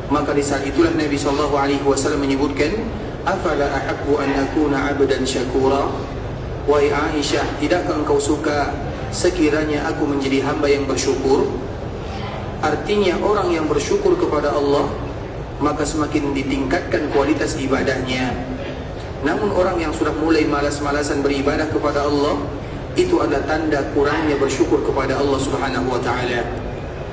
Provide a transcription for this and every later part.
Maka di saat itulah Nabi SAW menyebutkan, afala ahabbu an akuna abdan syakura. Wahai Aisyah, tidakkah engkau suka sekiranya aku menjadi hamba yang bersyukur? Artinya orang yang bersyukur kepada Allah, maka semakin ditingkatkan kualitas ibadahnya. Namun orang yang sudah mulai malas-malasan beribadah kepada Allah, itu adalah tanda kurangnya bersyukur kepada Allah Subhanahu wa ta'ala.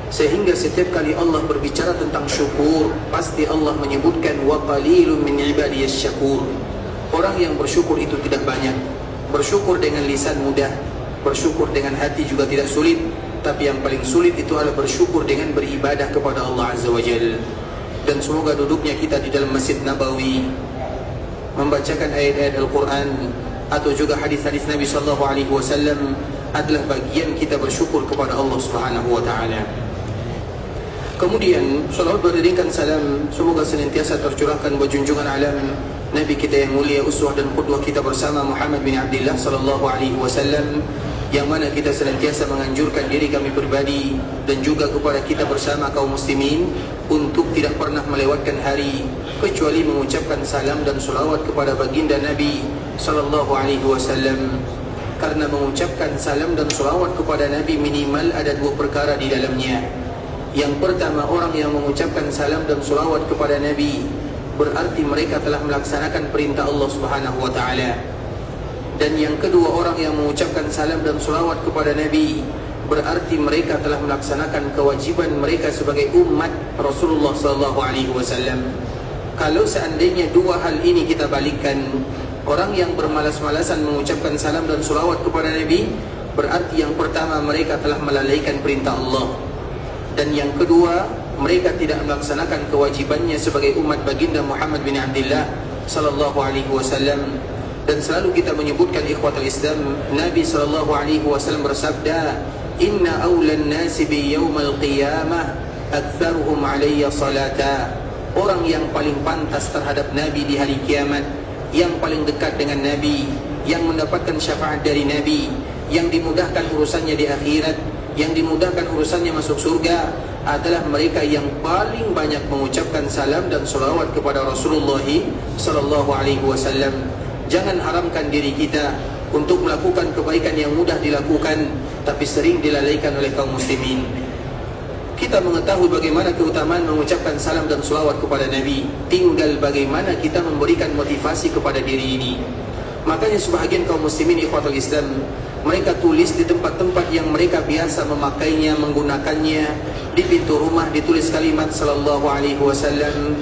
Sehingga setiap kali Allah berbicara tentang syukur, pasti Allah menyebutkan wa qalilun min ibadiyas syakur. Orang yang bersyukur itu tidak banyak. Bersyukur dengan lisan mudah, bersyukur dengan hati juga tidak sulit, tapi yang paling sulit itu adalah bersyukur dengan beribadah kepada Allah Azza wa Jalla. Dan semoga duduknya kita di dalam Masjid Nabawi, membacakan ayat-ayat Al-Quran atau juga hadis-hadis Nabi SAW adalah bagian kita bersyukur kepada Allah Subhanahu wa ta'ala. Kemudian salawat beriringkan salam semoga senantiasa tercurahkan buat junjungan alam Nabi kita yang mulia, uswah dan qudwah kita bersama Muhammad bin Abdullah sallallahu alaihi wasallam, yang mana kita senantiasa menganjurkan diri kami pribadi dan juga kepada kita bersama kaum muslimin untuk tidak pernah melewatkan hari kecuali mengucapkan salam dan salawat kepada baginda Nabi sallallahu alaihi wasallam. Karena mengucapkan salam dan salawat kepada Nabi minimal ada dua perkara di dalamnya. Yang pertama, orang yang mengucapkan salam dan salawat kepada Nabi berarti mereka telah melaksanakan perintah Allah Subhanahu wa ta'ala. Dan yang kedua, orang yang mengucapkan salam dan salawat kepada Nabi berarti mereka telah melaksanakan kewajiban mereka sebagai umat Rasulullah sallallahu alaihi wasallam. Kalau seandainya dua hal ini kita balikkan, orang yang bermalas-malasan mengucapkan salam dan salawat kepada Nabi berarti yang pertama mereka telah melalaikan perintah Allah, dan yang kedua mereka tidak melaksanakan kewajibannya sebagai umat baginda Muhammad bin Abdullah sallallahu alaihi wasallam. Dan selalu kita menyebutkan ikhwatul Islam, Nabi sallallahu alaihi wasallam bersabda, inna awlan nasi bi yaumal qiyamah aktsaruhum alayya salata. Orang yang paling pantas terhadap Nabi di hari kiamat, yang paling dekat dengan Nabi, yang mendapatkan syafaat dari Nabi, yang dimudahkan urusannya di akhirat, yang dimudahkan urusannya masuk surga, adalah mereka yang paling banyak mengucapkan salam dan salawat kepada Rasulullah sallallahu alaihi wasallam. Jangan haramkan diri kita untuk melakukan kebaikan yang mudah dilakukan tapi sering dilalaikan oleh kaum muslimin. Kita mengetahui bagaimana keutamaan mengucapkan salam dan salawat kepada Nabi, tinggal bagaimana kita memberikan motivasi kepada diri ini. Makanya sebahagian kaum muslimin ikhwatul Islam, mereka tulis di tempat-tempat yang mereka biasa memakainya, menggunakannya. Di pintu rumah ditulis kalimat sallallahu alaihi wasallam.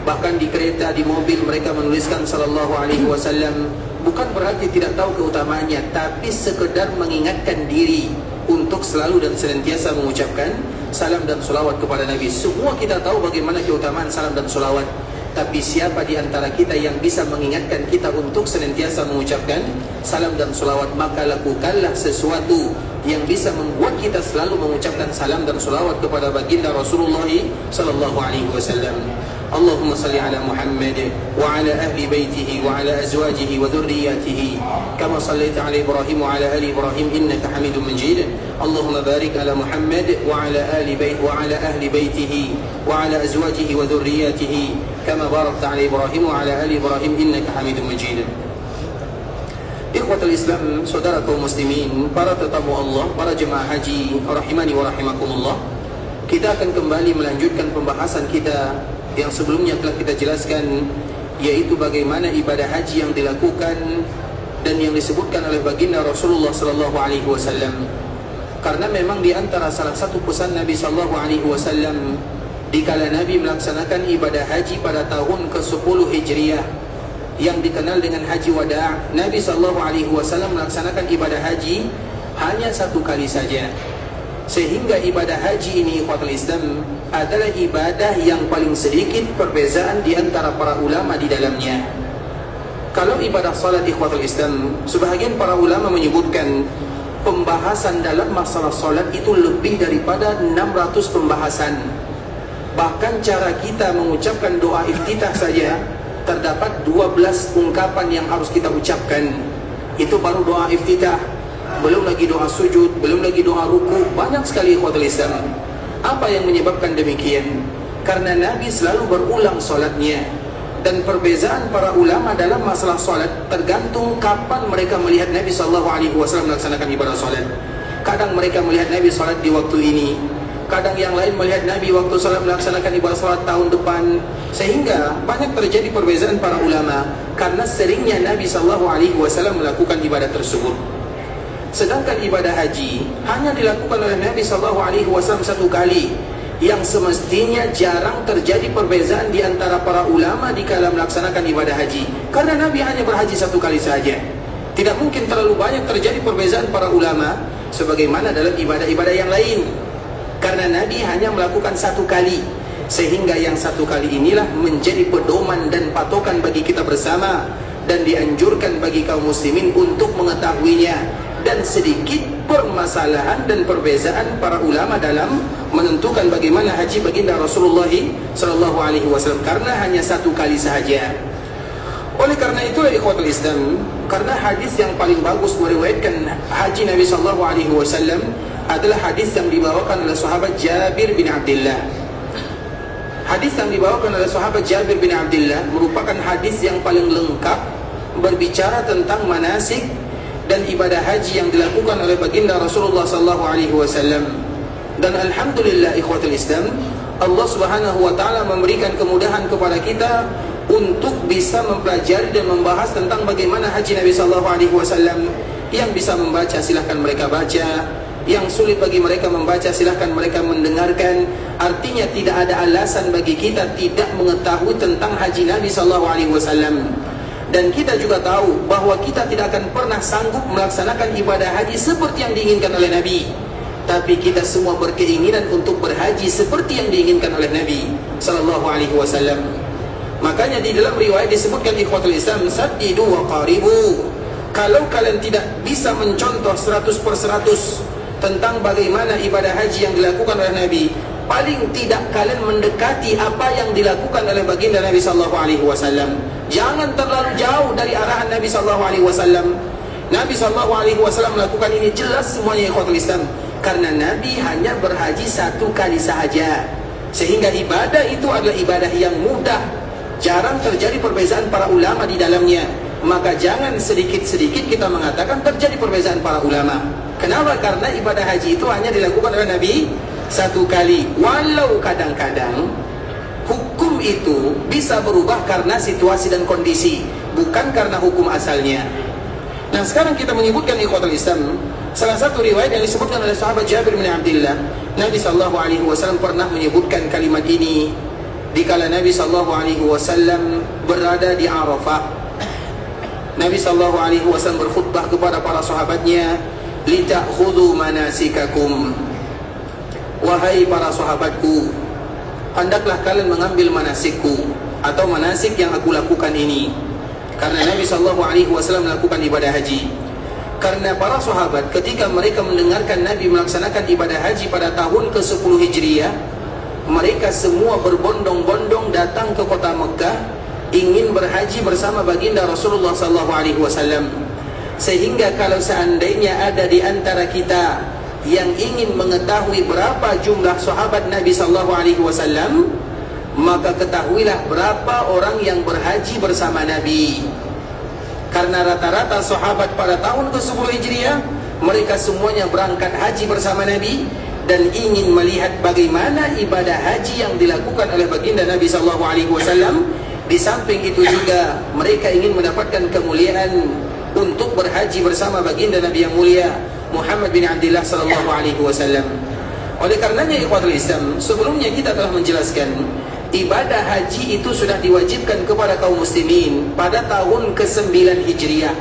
Bahkan di kereta, di mobil mereka menuliskan sallallahu alaihi wasallam. Bukan berarti tidak tahu keutamaannya, tapi sekedar mengingatkan diri untuk selalu dan senantiasa mengucapkan salam dan salawat kepada Nabi. Semua kita tahu bagaimana keutamaan salam dan salawat, tapi siapa di antara kita yang bisa mengingatkan kita untuk senantiasa mengucapkan salam dan salawat? Maka lakukanlah sesuatu yang bisa membuat kita selalu mengucapkan salam dan salawat kepada baginda Rasulullah sallallahu alaihi wasallam. Allahumma salli ala Muhammad wa ala ahli baitihi wa ala azwajihi wa dhurriyyatihi kama sallaita ala Ibrahim wa ala ali Ibrahim innaka Hamidum Majid. Allahumma barik ala Muhammad wa ala ahli baitihi wa ala azwajihi wa dhurriyyatihi kama barakta ala Ibrahim wa ala ali Ibrahim innaka Hamidum Majid. Ikhwatul Islam, saudara kaum muslimin, para tetamu Allah, para jemaah haji rahimani wa rahimakumullah, kita akan kembali melanjutkan pembahasan kita yang sebelumnya telah kita jelaskan, yaitu bagaimana ibadah haji yang dilakukan dan yang disebutkan oleh baginda Rasulullah sallallahu alaihi wasallam. Karena memang di antara salah satu pesan Nabi sallallahu alaihi wasallam dikala Nabi melaksanakan ibadah haji pada tahun ke-10 Hijriah yang dikenal dengan Haji Wada', Nabi sallallahu alaihi wasallam melaksanakan ibadah haji hanya satu kali saja. Sehingga ibadah haji ini ikhwatul Islam adalah ibadah yang paling sedikit perbezaan di antara para ulama di dalamnya. Kalau ibadah salat ikhwatul Islam, sebahagian para ulama menyebutkan pembahasan dalam masalah salat itu lebih daripada 600 pembahasan. Bahkan cara kita mengucapkan doa iftitah saja terdapat 12 ungkapan yang harus kita ucapkan. Itu baru doa iftitah, belum lagi doa sujud, belum lagi doa ruku. Banyak sekali ikhwatul Islam. Apa yang menyebabkan demikian? Karena Nabi selalu berulang solatnya. Dan perbezaan para ulama dalam masalah solat tergantung kapan mereka melihat Nabi SAW melaksanakan ibadah solat. Kadang mereka melihat Nabi solat di waktu ini, kadang yang lain melihat Nabi waktu solat melaksanakan ibadah solat tahun depan. Sehingga banyak terjadi perbezaan para ulama karena seringnya Nabi SAW melakukan ibadah tersebut. Sedangkan ibadah haji hanya dilakukan oleh Nabi SAW satu kali, yang semestinya jarang terjadi perbezaan di antara para ulama di kala melaksanakan ibadah haji, karena Nabi hanya berhaji satu kali saja. Tidak mungkin terlalu banyak terjadi perbezaan para ulama sebagaimana dalam ibadah-ibadah yang lain, karena Nabi hanya melakukan satu kali. Sehingga yang satu kali inilah menjadi pedoman dan patokan bagi kita bersama, dan dianjurkan bagi kaum muslimin untuk mengetahuinya. Dan sedikit permasalahan dan perbezaan para ulama dalam menentukan bagaimana haji baginda Rasulullah SAW, karena hanya satu kali sahaja. Oleh karena itulah ikhwatul Islam, karena hadis yang paling bagus meriwayatkan haji Nabi SAW adalah hadis yang dibawakan oleh sahabat Jabir bin Abdullah. Hadis yang dibawakan oleh sahabat Jabir bin Abdullah merupakan hadis yang paling lengkap berbicara tentang manasik dan ibadah haji yang dilakukan oleh baginda Rasulullah SAW. Dan alhamdulillah ikhwatul Islam, Allah Subhanahu wa taala memberikan kemudahan kepada kita untuk bisa mempelajari dan membahas tentang bagaimana haji Nabi SAW. Yang bisa membaca silahkan mereka baca, yang sulit bagi mereka membaca silahkan mereka mendengarkan. Artinya tidak ada alasan bagi kita tidak mengetahui tentang haji Nabi SAW. Dan kita juga tahu bahwa kita tidak akan pernah sanggup melaksanakan ibadah haji seperti yang diinginkan oleh Nabi. Tapi kita semua berkeinginan untuk berhaji seperti yang diinginkan oleh Nabi SAW. Makanya di dalam riwayat disebutkan ikhwatul Islam, saddidu wa qaribu. Kalau kalian tidak bisa mencontoh 100% tentang bagaimana ibadah haji yang dilakukan oleh Nabi, paling tidak kalian mendekati apa yang dilakukan oleh baginda Nabi SAW. Jangan terlalu jauh dari arahan Nabi SAW. Nabi SAW melakukan ini jelas semuanya ikhwatul Islam, karena Nabi hanya berhaji satu kali sahaja. Sehingga ibadah itu adalah ibadah yang mudah, jarang terjadi perbezaan para ulama di dalamnya. Maka jangan sedikit-sedikit kita mengatakan terjadi perbezaan para ulama. Kenapa? Karena ibadah haji itu hanya dilakukan oleh Nabi satu kali. Walau kadang-kadang hukum itu bisa berubah karena situasi dan kondisi, bukan karena hukum asalnya. Nah, sekarang kita menyebutkan ikhwatul Islam salah satu riwayat yang disebutkan oleh sahabat Jabir bin Abdullah. Nabi SAW pernah menyebutkan kalimat ini dikala Nabi SAW berada di Arafah. Nabi SAW berkhutbah kepada para sahabatnya, "Lita'khudhu manasikakum." Wahai para sahabatku, hendaklah kalian mengambil manasikku atau manasik yang aku lakukan ini. Karena Nabi SAW melakukan ibadah haji. Karena para sahabat ketika mereka mendengarkan Nabi melaksanakan ibadah haji pada tahun ke-10 Hijriah, mereka semua berbondong-bondong datang ke kota Mekah ingin berhaji bersama baginda Rasulullah SAW. Sehingga kalau seandainya ada di antara kita yang ingin mengetahui berapa jumlah sahabat Nabi SAW, maka ketahuilah berapa orang yang berhaji bersama Nabi. Karena rata-rata sahabat pada tahun ke-10 Hijriah, mereka semuanya berangkat haji bersama Nabi dan ingin melihat bagaimana ibadah haji yang dilakukan oleh baginda Nabi SAW. Di samping itu juga mereka ingin mendapatkan kemuliaan untuk berhaji bersama baginda Nabi yang mulia Muhammad bin Abdullah SAW. Oleh karenanya ikhwatul Islam, sebelumnya kita telah menjelaskan ibadah haji itu sudah diwajibkan kepada kaum muslimin pada tahun ke-9 Hijriah.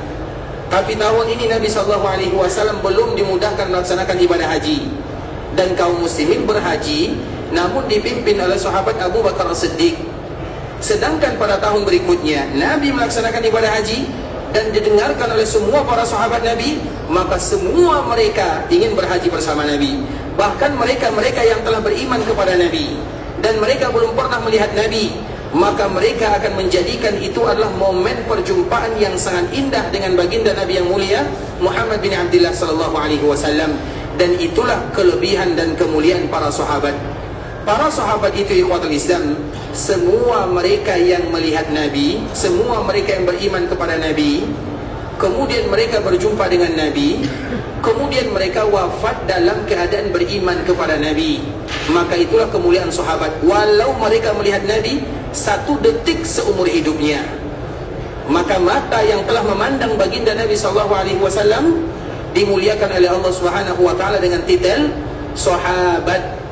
Tapi tahun ini Nabi SAW belum dimudahkan melaksanakan ibadah haji, dan kaum muslimin berhaji namun dipimpin oleh sahabat Abu Bakar As-Siddiq. Sedangkan pada tahun berikutnya Nabi melaksanakan ibadah haji dan didengarkan oleh semua para sahabat Nabi, maka semua mereka ingin berhaji bersama Nabi. Bahkan mereka-mereka yang telah beriman kepada Nabi dan mereka belum pernah melihat Nabi, maka mereka akan menjadikan itu adalah momen perjumpaan yang sangat indah dengan baginda Nabi yang mulia Muhammad bin Abdullah SAW. Dan itulah kelebihan dan kemuliaan para sahabat. Para sahabat itu ikhwatul Islam, semua mereka yang melihat Nabi, semua mereka yang beriman kepada Nabi, kemudian mereka berjumpa dengan Nabi, kemudian mereka wafat dalam keadaan beriman kepada Nabi. Maka itulah kemuliaan sahabat. Walau mereka melihat Nabi 1 detik seumur hidupnya, maka mata yang telah memandang baginda Nabi SAW dimuliakan oleh Allah Subhanahu wa taala dengan titel sahabat.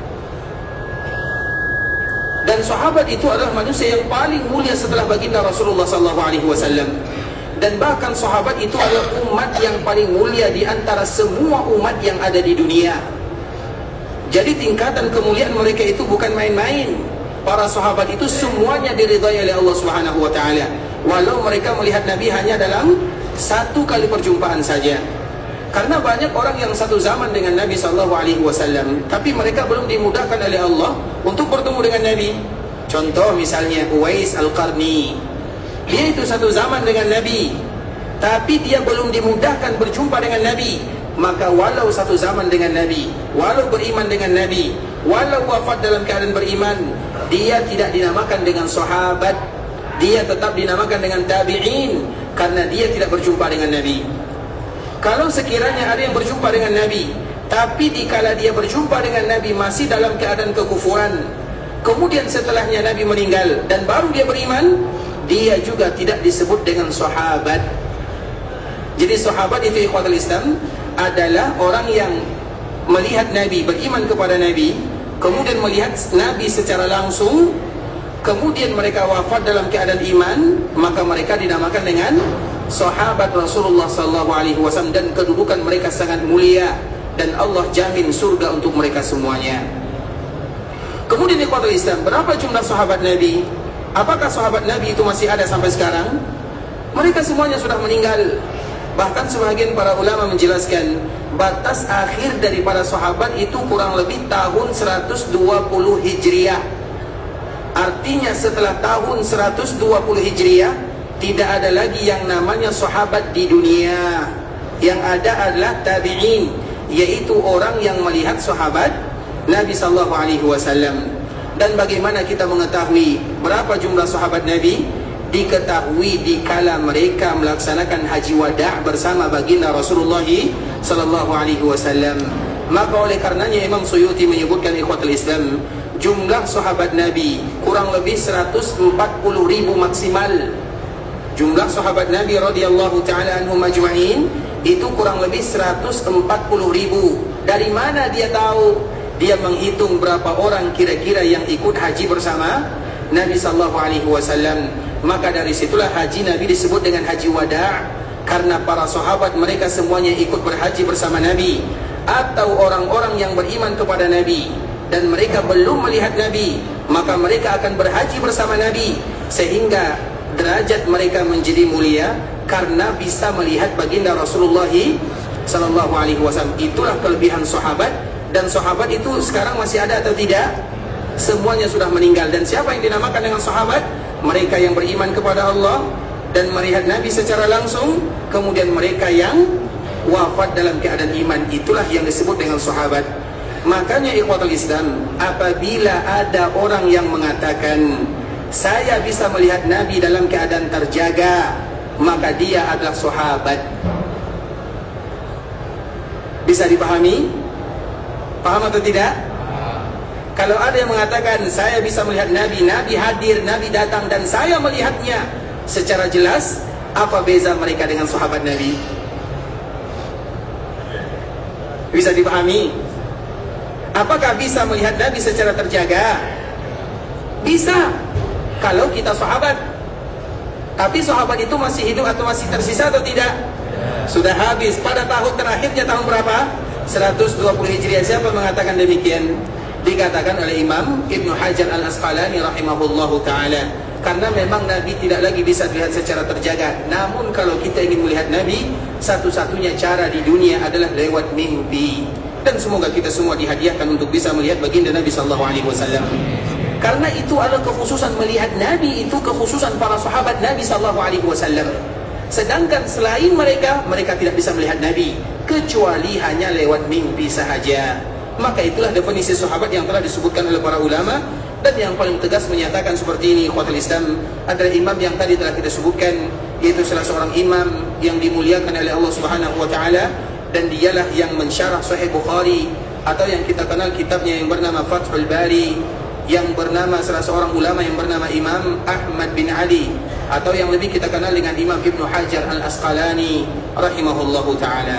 Dan sahabat itu adalah manusia yang paling mulia setelah baginda Rasulullah SAW. Dan bahkan sahabat itu adalah umat yang paling mulia di antara semua umat yang ada di dunia. Jadi tingkatan kemuliaan mereka itu bukan main-main. Para sahabat itu semuanya diridhai oleh Allah Subhanahu wa taala. Walau mereka melihat Nabi hanya dalam 1 kali perjumpaan saja. Karena banyak orang yang satu zaman dengan Nabi SAW, tapi mereka belum dimudahkan oleh Allah untuk bertemu dengan Nabi. Contoh misalnya Uwais Al-Qarni, dia itu satu zaman dengan Nabi, tapi dia belum dimudahkan berjumpa dengan Nabi. Maka walau satu zaman dengan Nabi, walau beriman dengan Nabi, walau wafat dalam keadaan beriman, dia tidak dinamakan dengan sahabat. Dia tetap dinamakan dengan tabi'in, karena dia tidak berjumpa dengan Nabi. Kalau sekiranya ada yang berjumpa dengan Nabi, tapi dikala dia berjumpa dengan Nabi masih dalam keadaan kekufuran, kemudian setelahnya Nabi meninggal dan baru dia beriman, dia juga tidak disebut dengan sahabat. Jadi sahabat itu ikhwatul Islam adalah orang yang melihat Nabi, beriman kepada Nabi, kemudian melihat Nabi secara langsung, kemudian mereka wafat dalam keadaan iman, maka mereka dinamakan dengan sahabat Rasulullah SAW. Dan kedudukan mereka sangat mulia, dan Allah jamin surga untuk mereka semuanya. Kemudian ikhwatul Islam, berapa jumlah sahabat Nabi? Apakah sahabat Nabi itu masih ada sampai sekarang? Mereka semuanya sudah meninggal. Bahkan sebagian para ulama menjelaskan batas akhir dari para sahabat itu kurang lebih tahun 120 Hijriah. Artinya setelah tahun 120 Hijriah tidak ada lagi yang namanya sahabat di dunia. Yang ada adalah tabi'in, yaitu orang yang melihat sahabat Nabi SAW. Dan bagaimana kita mengetahui berapa jumlah sahabat Nabi? Diketahui dikala mereka melaksanakan haji wada' bersama baginda Rasulullah SAW. Maka oleh karenanya Imam Suyuti menyebutkan ikhwatul Islam, jumlah sahabat Nabi kurang lebih 140.000 maksimal. Jumlah sahabat Nabi radhiyallahu ta'ala anhum ajma'in itu kurang lebih 140.000. Dari mana dia tahu? Dia menghitung berapa orang kira-kira yang ikut haji bersama Nabi SAW. Maka dari situlah haji Nabi disebut dengan haji wada', karena para sahabat mereka semuanya ikut berhaji bersama Nabi. Atau orang-orang yang beriman kepada Nabi dan mereka belum melihat Nabi, maka mereka akan berhaji bersama Nabi, sehingga derajat mereka menjadi mulia karena bisa melihat baginda Rasulullah SAW. Itulah kelebihan sahabat. Dan sahabat itu sekarang masih ada atau tidak? Semuanya sudah meninggal. Dan siapa yang dinamakan dengan sahabat? Mereka yang beriman kepada Allah dan melihat Nabi secara langsung, kemudian mereka yang wafat dalam keadaan iman, itulah yang disebut dengan sahabat. Makanya ikhwatul Islam, apabila ada orang yang mengatakan saya bisa melihat Nabi dalam keadaan terjaga, maka dia adalah sahabat. Bisa dipahami? Paham atau tidak? Kalau ada yang mengatakan saya bisa melihat Nabi, Nabi hadir, Nabi datang dan saya melihatnya secara jelas, apa beza mereka dengan sahabat Nabi? Bisa dipahami? Apakah bisa melihat Nabi secara terjaga? Bisa, kalau kita sahabat. Tapi sahabat itu masih hidup atau masih tersisa atau tidak? Sudah habis. Pada tahun terakhirnya tahun berapa? 120 Hijriah. Siapa mengatakan demikian? Dikatakan oleh Imam Ibn Hajar Al-Asqalani rahimahullahu ta'ala. Karena memang Nabi tidak lagi bisa dilihat secara terjaga. Namun kalau kita ingin melihat Nabi, satu-satunya cara di dunia adalah lewat mimpi. Dan semoga kita semua dihadiahkan untuk bisa melihat baginda Nabi SAW. Karena itu adalah kekhususan melihat Nabi, itu kekhususan para sahabat Nabi SAW. Sedangkan selain mereka, mereka tidak bisa melihat Nabi kecuali hanya lewat mimpi sahaja. Maka itulah definisi sahabat yang telah disebutkan oleh para ulama. Dan yang paling tegas menyatakan seperti ini, ikhwatul Islam, adalah imam yang tadi telah kita sebutkan, yaitu salah seorang imam yang dimuliakan oleh Allah Subhanahu wa taala, dan dialah yang mensyarah Sahih Bukhari, atau yang kita kenal kitabnya yang bernama Fathul Bari, yang bernama salah seorang ulama yang bernama Imam Ahmad bin Ali, atau yang lebih kita kenal dengan Imam Ibnu Hajar Al-Asqalani rahimahullahu taala.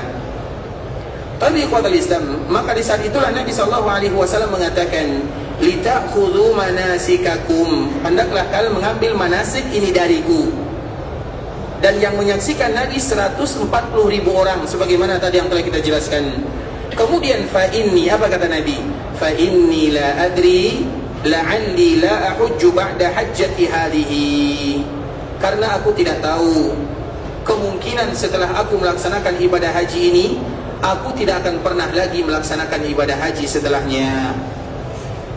Tapi ikhwatul Islam, maka di saat itulah Nabi SAW mengatakan, "Litakhudhu manasikakum." Hendaklah kalian mengambil manasik ini dariku. Dan yang menyaksikan Nabi 140.000 orang, sebagaimana tadi yang telah kita jelaskan. Kemudian fa inni, apa kata Nabi? Fa inni la adri la'alli la ahujju ba'da hajjati hadhihi. Karena aku tidak tahu, kemungkinan setelah aku melaksanakan ibadah haji ini, aku tidak akan pernah lagi melaksanakan ibadah haji setelahnya.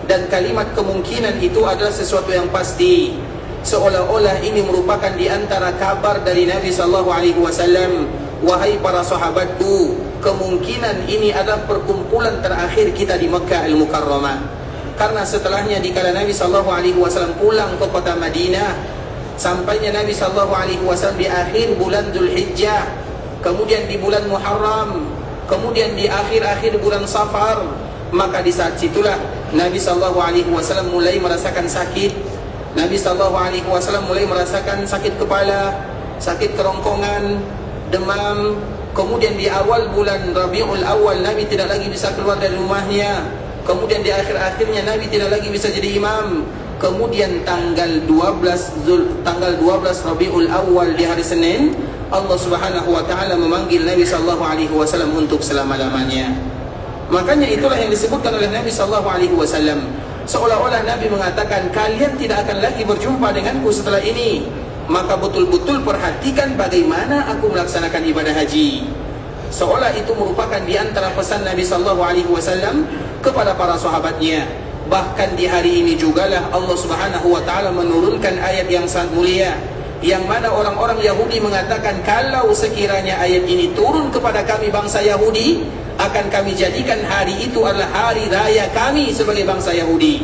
Dan kalimat kemungkinan itu adalah sesuatu yang pasti, seolah-olah ini merupakan di antara kabar dari Nabi SAW. Wahai para sahabatku, kemungkinan ini adalah perkumpulan terakhir kita di Makkah Al-Mukarramah. Karena setelahnya dikala Nabi SAW pulang ke kota Madinah, sampainya Nabi SAW di akhir bulan Dzulhijjah, kemudian di bulan Muharram, kemudian di akhir-akhir bulan Safar, maka di saat situlah Nabi SAW mulai merasakan sakit. Nabi SAW mulai merasakan sakit kepala, sakit kerongkongan, demam. Kemudian di awal bulan Rabiul Awal Nabi tidak lagi bisa keluar dari rumahnya. Kemudian di akhir-akhirnya Nabi tidak lagi bisa jadi imam. Kemudian tanggal 12 Rabiul Awal di hari Senin, Allah Subhanahu wa taala memanggil Nabi SAW untuk selama-lamanya. Makanya itulah yang disebutkan oleh Nabi SAW, seolah-olah Nabi mengatakan, kalian tidak akan lagi berjumpa denganku setelah ini. Maka betul-betul perhatikan bagaimana aku melaksanakan ibadah haji. Seolah itu merupakan di antara pesan Nabi SAW kepada para sahabatnya. Bahkan di hari ini jugalah Allah Subhanahu wa taala menurunkan ayat yang sangat mulia, yang mana orang-orang Yahudi mengatakan, kalau sekiranya ayat ini turun kepada kami bangsa Yahudi, akan kami jadikan hari itu adalah hari raya kami sebagai bangsa Yahudi.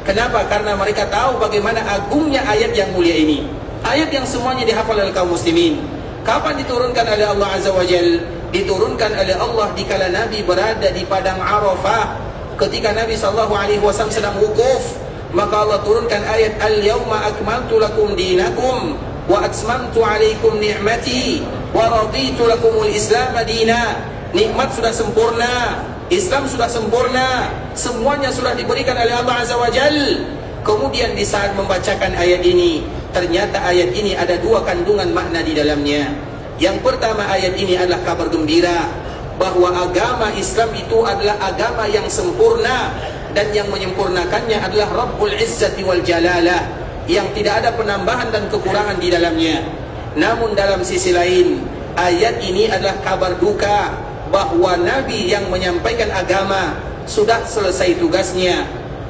Kenapa? Karena mereka tahu bagaimana agungnya ayat yang mulia ini. Ayat yang semuanya dihafal oleh kaum muslimin. Kapan diturunkan oleh Allah Azza wa Jal? Diturunkan oleh Allah dikala Nabi berada di padang Arafah, ketika Nabi SAW sedang wukuf. Maka Allah turunkan ayat, Al-yawma akmaltu lakum dinakum wa atmamtu alaikum ni'mati wa raditu lakumul islam dina. Nikmat sudah sempurna, Islam sudah sempurna, semuanya sudah diberikan oleh Allah Azza wa Jal. Kemudian di saat membacakan ayat ini, ternyata ayat ini ada dua kandungan makna di dalamnya. Yang pertama, ayat ini adalah kabar gembira bahwa agama Islam itu adalah agama yang sempurna, dan yang menyempurnakannya adalah Rabbul Izzati wal Jalalah, yang tidak ada penambahan dan kekurangan di dalamnya. Namun dalam sisi lain, ayat ini adalah kabar duka bahwa Nabi yang menyampaikan agama sudah selesai tugasnya.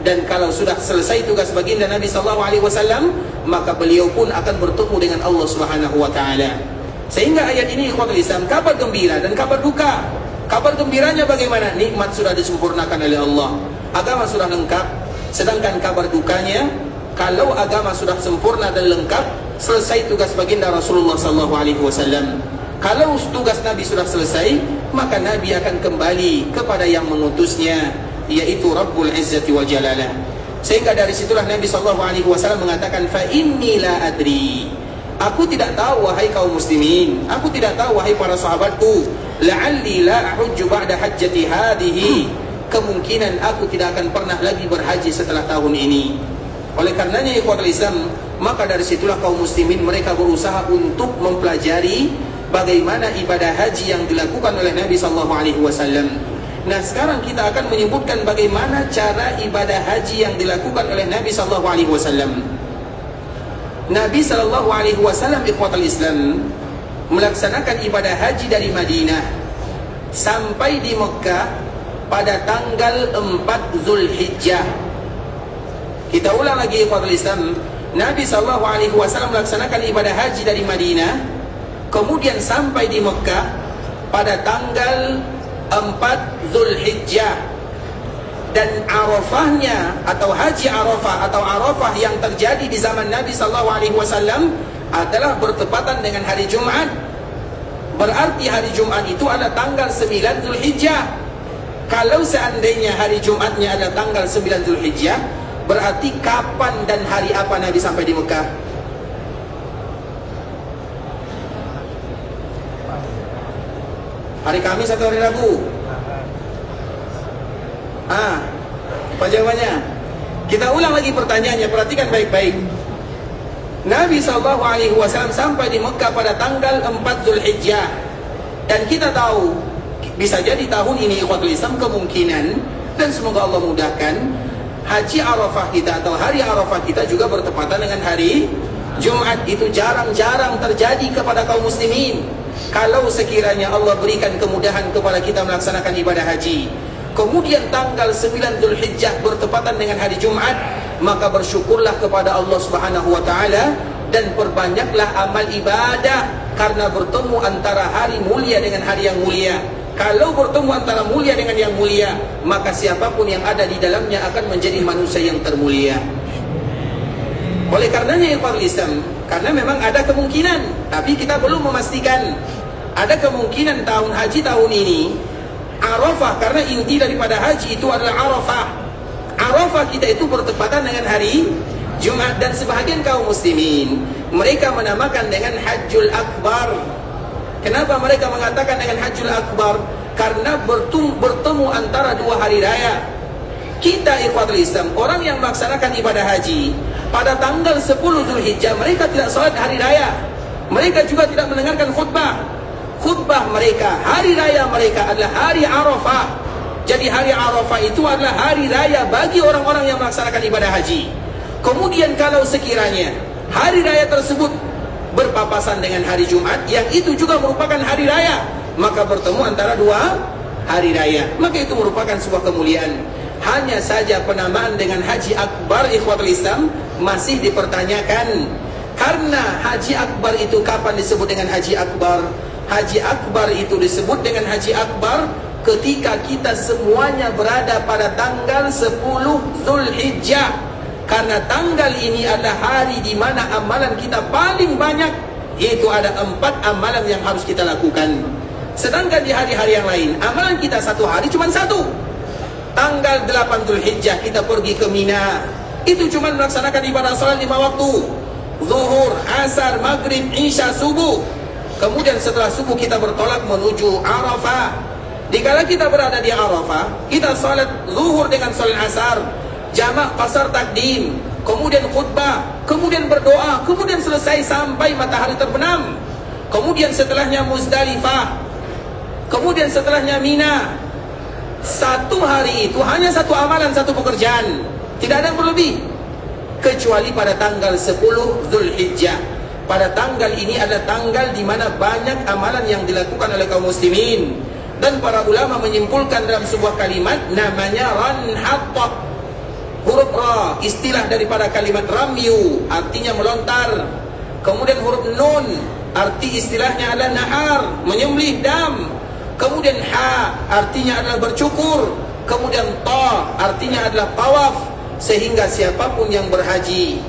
Dan kalau sudah selesai tugas baginda Nabi SAW, maka beliau pun akan bertemu dengan Allah Subhanahu wa taala. Sehingga ayat ini ikhwatul Islam, kabar gembira dan kabar duka. Kabar gembiranya bagaimana? Nikmat sudah disempurnakan oleh Allah, agama sudah lengkap. Sedangkan kabar dukanya, kalau agama sudah sempurna dan lengkap, selesai tugas baginda Rasulullah SAW. Kalau tugas Nabi sudah selesai, maka Nabi akan kembali kepada yang mengutusnya, yaitu Rabbul Izzati wal Jalalah. Sehingga dari situlah Nabi SAW mengatakan, fa inni la adri. Aku tidak tahu wahai kaum muslimin, aku tidak tahu wahai para sahabatku, la'alli la ahujju ba'da hajjati hadhihi. Kemungkinan aku tidak akan pernah lagi berhaji setelah tahun ini. Oleh karenanya ikhwatul Islam, maka dari situlah kaum muslimin mereka berusaha untuk mempelajari bagaimana ibadah haji yang dilakukan oleh Nabi SAW. Nah, sekarang kita akan menyebutkan bagaimana cara ibadah haji yang dilakukan oleh Nabi SAW. Nabi SAW ikhwatul Islam melaksanakan ibadah haji dari Madinah sampai di Mekah pada tanggal 4 Zulhijjah. Kita ulang lagi ikhwatul Islam, Nabi SAW melaksanakan ibadah haji dari Madinah, kemudian sampai di Mekah pada tanggal 4 Zulhijjah. Dan Arafahnya atau Haji Arafah atau Arafah yang terjadi di zaman Nabi SAW adalah bertepatan dengan hari Jumat. Berarti hari Jumat itu adalah tanggal 9 Zulhijjah. Kalau seandainya hari Jumatnya adalah tanggal 9 Zulhijjah, berarti kapan dan hari apa Nabi sampai di Mekah? Hari Kamis atau hari Rabu? Apa jawabannya? Kita ulang lagi pertanyaannya, perhatikan baik-baik. Nabi SAW sampai di Mekah pada tanggal 4 Zulhijjah. Dan kita tahu, bisa jadi tahun ini ikhwatul Islam kemungkinan, dan semoga Allah mudahkan, Haji Arafah kita atau hari Arafah kita juga bertepatan dengan hari Jumat. Itu jarang-jarang terjadi kepada kaum muslimin. Kalau sekiranya Allah berikan kemudahan kepada kita melaksanakan ibadah haji, kemudian tanggal 9 Zulhijjah bertepatan dengan hari Jumat, maka bersyukurlah kepada Allah Subhanahu wa taala dan perbanyaklah amal ibadah, karena bertemu antara hari mulia dengan hari yang mulia. Kalau bertemu antara mulia dengan yang mulia, maka siapapun yang ada di dalamnya akan menjadi manusia yang termulia. Oleh karenanya ikhwal Islam, karena memang ada kemungkinan, tapi kita belum memastikan, ada kemungkinan tahun haji tahun ini Arafah, karena inti daripada haji itu adalah Arafah. Arafah kita itu bertepatan dengan hari Jumat. Dan sebahagian kaum muslimin, mereka menamakan dengan Hajjul Akbar. Kenapa mereka mengatakan dengan Hajjul Akbar? Karena bertemu antara dua hari raya. Kita ikhwatul Islam, orang yang melaksanakan ibadah haji pada tanggal 10 Zulhijjah, mereka tidak salat hari raya. Mereka juga tidak mendengarkan khutbah. Khutbah mereka, hari raya mereka adalah hari Arafah. Jadi hari Arafah itu adalah hari raya bagi orang-orang yang melaksanakan ibadah haji. Kemudian kalau sekiranya hari raya tersebut berpapasan dengan hari Jumat, yang itu juga merupakan hari raya, maka bertemu antara dua hari raya, maka itu merupakan sebuah kemuliaan. Hanya saja penamaan dengan Haji Akbar ikhwatul Islam masih dipertanyakan. Karena Haji Akbar itu kapan disebut dengan Haji Akbar? Haji Akbar itu disebut dengan Haji Akbar ketika kita semuanya berada pada tanggal 10 Zulhijjah. Karena tanggal ini adalah hari di mana amalan kita paling banyak, yaitu ada 4 amalan yang harus kita lakukan. Sedangkan di hari-hari yang lain, amalan kita satu hari cuma satu. Tanggal 8 Zulhijjah kita pergi ke Mina, itu cuma melaksanakan ibadah salat 5 waktu, zuhur, asar, maghrib, isya, subuh. Kemudian setelah subuh kita bertolak menuju Arafah. Dikala kita berada di Arafah, kita salat zuhur dengan salat asar, jamak qasar takdim, kemudian khutbah, kemudian berdoa, kemudian selesai sampai matahari terbenam. Kemudian setelahnya Muzdalifah, kemudian setelahnya Mina. Satu hari itu hanya satu amalan, satu pekerjaan, tidak ada yang berlebih, kecuali pada tanggal 10 Zulhijjah. Pada tanggal ini adalah tanggal di mana banyak amalan yang dilakukan oleh kaum muslimin. Dan para ulama menyimpulkan dalam sebuah kalimat namanya ranhatta. Huruf ra, istilah daripada kalimat ramyu, artinya melontar. Kemudian huruf nun, arti istilahnya adalah nahar, menyembelih dam. Kemudian ha, artinya adalah bercukur. Kemudian ta, artinya adalah tawaf. Sehingga siapapun yang berhaji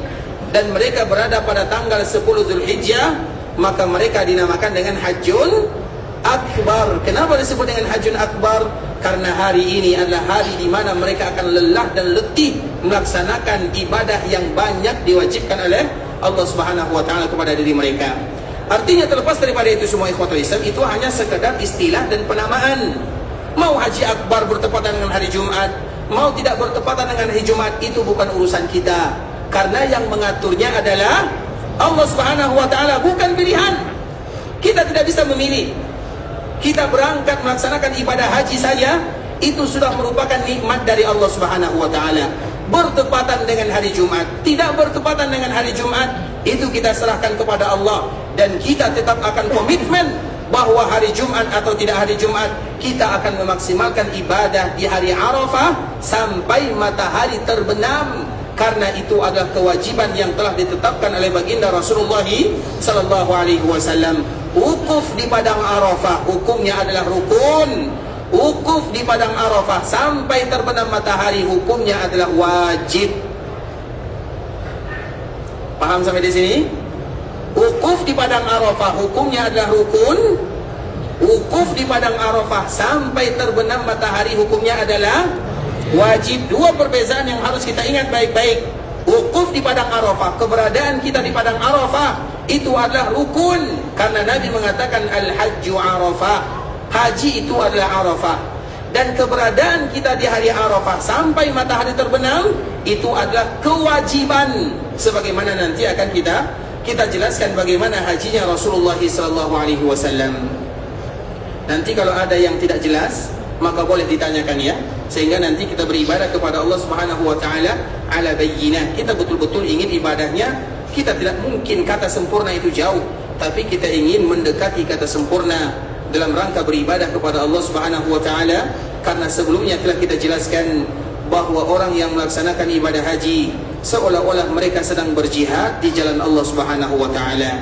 dan mereka berada pada tanggal 10 Zulhijjah, maka mereka dinamakan dengan Hajjul Akbar. Kenapa disebut dengan Hajjul Akbar? Karena hari ini adalah hari di mana mereka akan lelah dan letih melaksanakan ibadah yang banyak diwajibkan oleh Allah Subhanahu wa taala kepada diri mereka. Artinya terlepas daripada itu semua ikhwatul Islam, itu hanya sekedar istilah dan penamaan. Mau Haji Akbar bertepatan dengan hari Jumat, mau tidak bertepatan dengan hari Jumat, itu bukan urusan kita. Karena yang mengaturnya adalah Allah Subhanahu wa taala, bukan pilihan. Kita tidak bisa memilih. Kita berangkat melaksanakan ibadah haji saja, itu sudah merupakan nikmat dari Allah Subhanahu wa taala. Bertepatan dengan hari Jumat, tidak bertepatan dengan hari Jumat, itu kita serahkan kepada Allah. Dan kita tetap akan komitmen bahwa hari Jumat atau tidak hari Jumat, kita akan memaksimalkan ibadah di hari Arafah sampai matahari terbenam. Karena itu adalah kewajiban yang telah ditetapkan oleh baginda Rasulullah sallallahu alaihi wasallam. Wukuf di padang Arafah hukumnya adalah rukun. wukuf di padang Arafah sampai terbenam matahari hukumnya adalah wajib. Paham sampai di sini? Wukuf di padang Arafah hukumnya adalah rukun. Wukuf di padang Arafah sampai terbenam matahari hukumnya adalah wajib. Dua perbezaan yang harus kita ingat baik-baik. Wukuf di padang Arafah, keberadaan kita di padang Arafah itu adalah rukun, karena Nabi mengatakan al-hajju Arafah, haji itu adalah Arafah. Dan keberadaan kita di hari Arafah sampai matahari terbenam itu adalah kewajiban, sebagaimana nanti akan kita jelaskan bagaimana hajinya Rasulullah SAW. Nanti kalau ada yang tidak jelas, maka boleh ditanyakan ya, sehingga nanti kita beribadah kepada Allah Subhanahu wa taala ala bayyinah. Kita betul-betul ingin ibadahnya, kita tidak mungkin kata sempurna itu jauh, tapi kita ingin mendekati kata sempurna dalam rangka beribadah kepada Allah Subhanahu wa taala, karena sebelumnya telah kita jelaskan bahwa orang yang melaksanakan ibadah haji seolah-olah mereka sedang berjihad di jalan Allah Subhanahu wa taala.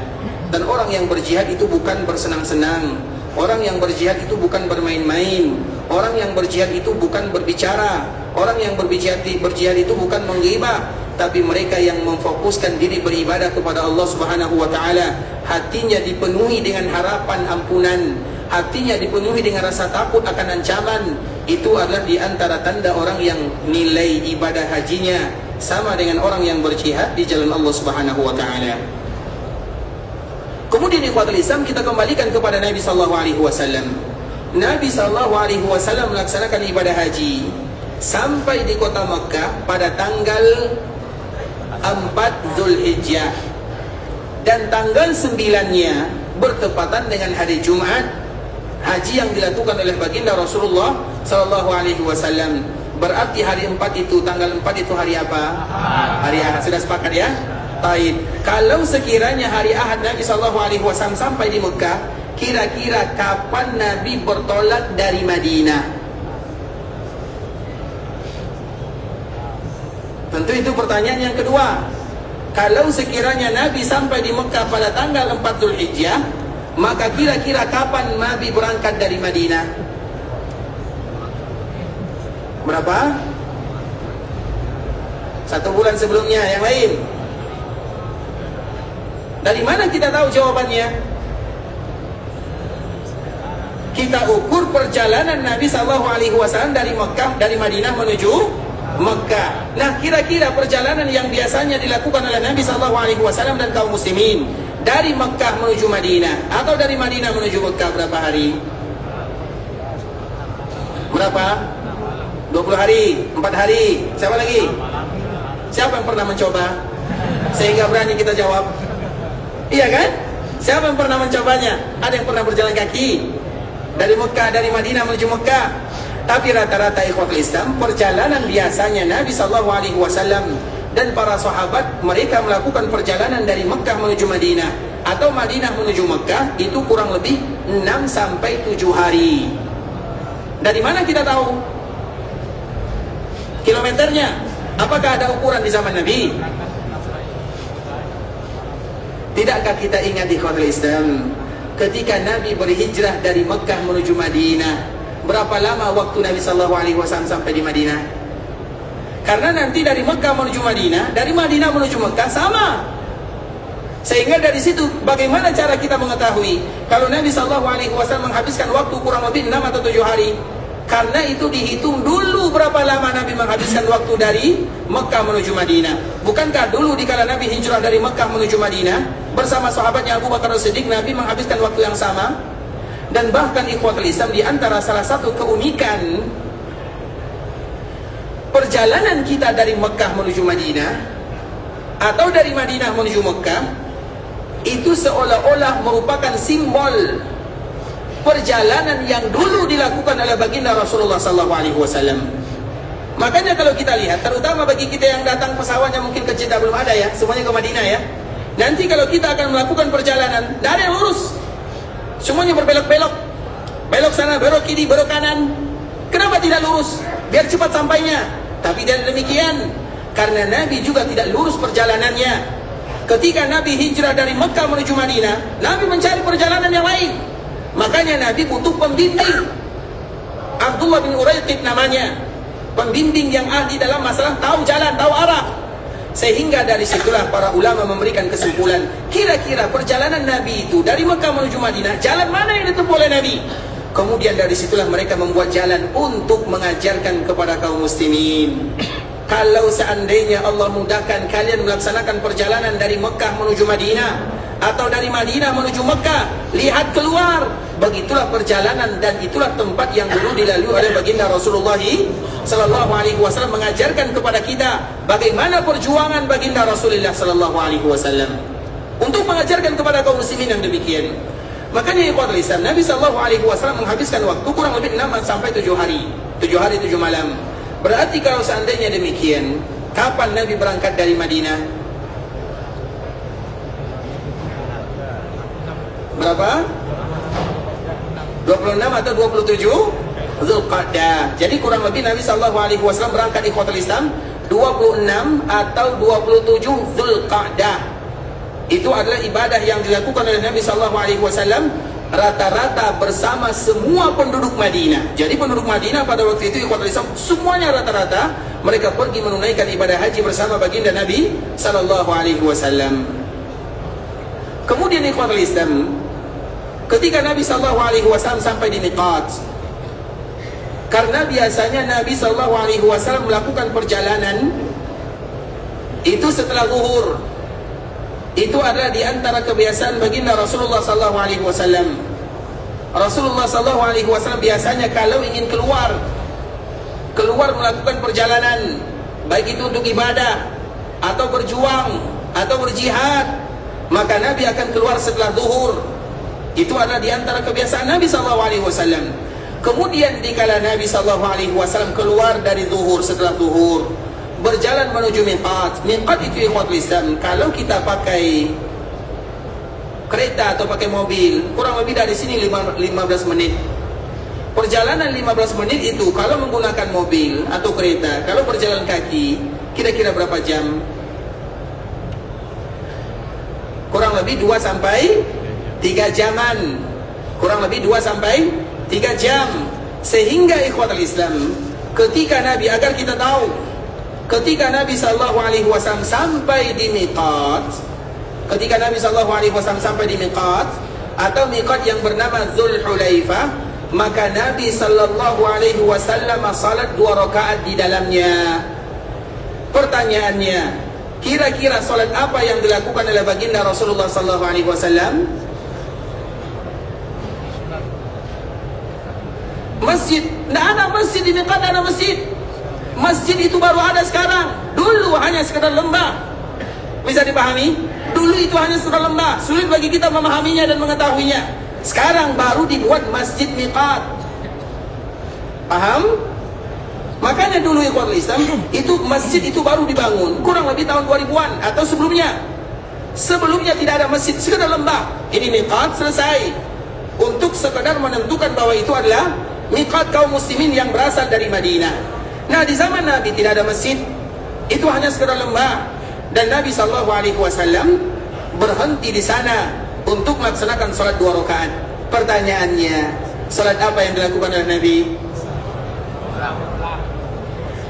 Dan orang yang berjihad itu bukan bersenang-senang. Orang yang berjihad itu bukan bermain-main. Orang yang berjihad itu bukan berbicara. Orang yang berjihad itu bukan menggibah. Tapi mereka yang memfokuskan diri beribadah kepada Allah Subhanahu wa taala, hatinya dipenuhi dengan harapan ampunan, hatinya dipenuhi dengan rasa takut akan ancaman. Itu adalah di antara tanda orang yang nilai ibadah hajinya sama dengan orang yang berjihad di jalan Allah Subhanahu wa taala. Kemudian ikhwatul Islam, kita kembalikan kepada Nabi sallallahu alaihi wasallam. Nabi sallallahu alaihi wasallam melaksanakan ibadah haji sampai di kota Makkah pada tanggal 4 Zulhijjah, dan tanggal 9-nya bertepatan dengan hari Jumat, haji yang dilakukan oleh baginda Rasulullah sallallahu alaihi wasallam. Berarti hari 4 itu, tanggal 4 itu hari apa? Hari Ahad. Sudah sepakat ya? Taib. Kalau sekiranya hari Ahad Nabi SAW sampai di Mekah, kira-kira kapan Nabi bertolak dari Madinah? Tentu itu pertanyaan yang kedua. Kalau sekiranya Nabi sampai di Mekah pada tanggal 4 Zulhijjah, maka kira-kira kapan Nabi berangkat dari Madinah? Berapa? 1 bulan sebelumnya. Yang lain? Dari mana kita tahu jawabannya? Kita ukur perjalanan Nabi SAW dari Mekah, dari Madinah menuju Mekah. Nah, kira-kira perjalanan yang biasanya dilakukan oleh Nabi SAW dan kaum muslimin dari Mekah menuju Madinah atau dari Madinah menuju Mekah berapa hari? Berapa? 20 hari, 4 hari. Siapa lagi? Siapa yang pernah mencoba? Sehingga berani kita jawab. Iya kan? Siapa yang pernah mencobanya? Ada yang pernah berjalan kaki dari Mekah, dari Madinah menuju Mekah. Tapi rata-rata ikhwatul Islam, perjalanan biasanya Nabi SAW dan para sahabat, mereka melakukan perjalanan dari Mekah menuju Madinah atau Madinah menuju Mekah itu kurang lebih 6 sampai 7 hari. Dari mana kita tahu kilometernya? Apakah ada ukuran di zaman Nabi? Tidakkah kita ingat di ikhwatul Islam, ketika Nabi berhijrah dari Mekah menuju Madinah, berapa lama waktu Nabi SAW sampai di Madinah? Karena nanti dari Mekah menuju Madinah, dari Madinah menuju Mekah sama. Sehingga dari situ bagaimana cara kita mengetahui kalau Nabi SAW menghabiskan waktu kurang lebih 6 atau 7 hari? Karena itu dihitung dulu berapa lama Nabi menghabiskan waktu dari Mekah menuju Madinah. Bukankah dulu dikala Nabi hijrah dari Mekah menuju Madinah bersama sahabatnya Abu Bakar As-Siddiq, Nabi menghabiskan waktu yang sama? Dan bahkan ikhwatul Islam, di antara salah satu keunikan perjalanan kita dari Mekah menuju Madinah atau dari Madinah menuju Mekah, itu seolah-olah merupakan simbol perjalanan yang dulu dilakukan oleh baginda Rasulullah SAW. Makanya kalau kita lihat, terutama bagi kita yang datang pesawatnya mungkin ke Jeddah belum ada ya, semuanya ke Madinah ya. Nanti kalau kita akan melakukan perjalanan, tidak ada yang lurus, semuanya berbelok-belok, belok sana, belok kiri, belok kanan. Kenapa tidak lurus? Biar cepat sampainya. Tapi tidak demikian, karena Nabi juga tidak lurus perjalanannya. Ketika Nabi hijrah dari Mekah menuju Madinah, Nabi mencari perjalanan yang lain. Makanya Nabi butuh pembimbing. Abdullah bin Uraiqid namanya, pembimbing yang ahli dalam masalah tahu jalan, tahu arah. Sehingga dari situlah para ulama memberikan kesimpulan, kira-kira perjalanan Nabi itu dari Mekah menuju Madinah, jalan mana yang ditempuh oleh Nabi? Kemudian dari situlah mereka membuat jalan untuk mengajarkan kepada kaum muslimin. Kalau seandainya Allah mudahkan kalian melaksanakan perjalanan dari Mekah menuju Madinah, atau dari Madinah menuju Mekah, lihat keluar. Begitulah perjalanan dan itulah tempat yang dulu dilalui oleh baginda Rasulullah sallallahu alaihi wasallam, mengajarkan kepada kita bagaimana perjuangan baginda Rasulullah sallallahu alaihi wasallam untuk mengajarkan kepada kaum muslimin yang demikian. Makanya ikhwatul Islam, Nabi sallallahu alaihi wasallam menghabiskan waktu kurang lebih 6 sampai 7 hari. 7 hari 7 malam. Berarti kalau seandainya demikian, kapan Nabi berangkat dari Madinah? Berapa? 26 atau 27 Zulqa'dah. Jadi kurang lebih Nabi sallallahu alaihi wasallam berangkat ikhwatul Islam 26 atau 27 Zulqa'dah. Itu adalah ibadah yang dilakukan oleh Nabi sallallahu alaihi wasallam rata-rata bersama semua penduduk Madinah. Jadi penduduk Madinah pada waktu itu ikhwatul Islam semuanya rata-rata mereka pergi menunaikan ibadah haji bersama baginda Nabi sallallahu alaihi wasallam. Kemudian ikhwatul Islam, ketika Nabi sallallahu alaihi wasallam sampai di miqat, karena biasanya Nabi sallallahu alaihi wasallam melakukan perjalanan itu setelah zuhur. Itu adalah di antara kebiasaan baginda Rasulullah sallallahu alaihi wasallam. Rasulullah sallallahu alaihi wasallam biasanya kalau ingin keluar melakukan perjalanan, baik itu untuk ibadah atau berjuang atau berjihad, maka Nabi akan keluar setelah zuhur. Itu adalah di antara kebiasaan Nabi sallallahu alaihi wasallam. Kemudian dikala Nabi sallallahu alaihi wasallam keluar dari zuhur, setelah zuhur berjalan menuju miqat. Miqat itu ikhwatul Islam, kalau kita pakai kereta atau pakai mobil, kurang lebih dari sini 15 menit. Perjalanan 15 menit itu kalau menggunakan mobil atau kereta, kalau berjalan kaki kira-kira berapa jam? Kurang lebih 2 sampai 3 jaman. Kurang lebih 2 sampai 3 jam. Sehingga ikhwatul Islam, ketika Nabi, agar kita tahu, ketika Nabi sallallahu alaihi wasallam sampai di miqat, ketika Nabi sallallahu alaihi wasallam sampai di miqat atau miqat yang bernama Zulhulaifah, maka Nabi sallallahu alaihi wasallam salat 2 rakaat di dalamnya. Pertanyaannya, kira-kira salat apa yang dilakukan oleh baginda Rasulullah sallallahu alaihi wasallam? Masjid. Tidak ada masjid di miqat, tidak ada masjid. Masjid itu baru ada sekarang. Dulu hanya sekedar lembah. Bisa dipahami? Dulu itu hanya sekedar lembah. Sulit bagi kita memahaminya dan mengetahuinya. Sekarang baru dibuat masjid miqat. Paham? Makanya dulu ikhwatul Islam, itu masjid itu baru dibangun kurang lebih tahun 2000-an atau sebelumnya. Sebelumnya tidak ada masjid, sekedar lembah. Ini miqat selesai. Untuk sekedar menentukan bahwa itu adalah miqat kaum muslimin yang berasal dari Madinah. Nah, di zaman Nabi tidak ada masjid, itu hanya sekedar lembah, dan Nabi sallallahu alaihi wasallam berhenti di sana untuk melaksanakan salat 2 rakaat. Pertanyaannya, salat apa yang dilakukan oleh Nabi?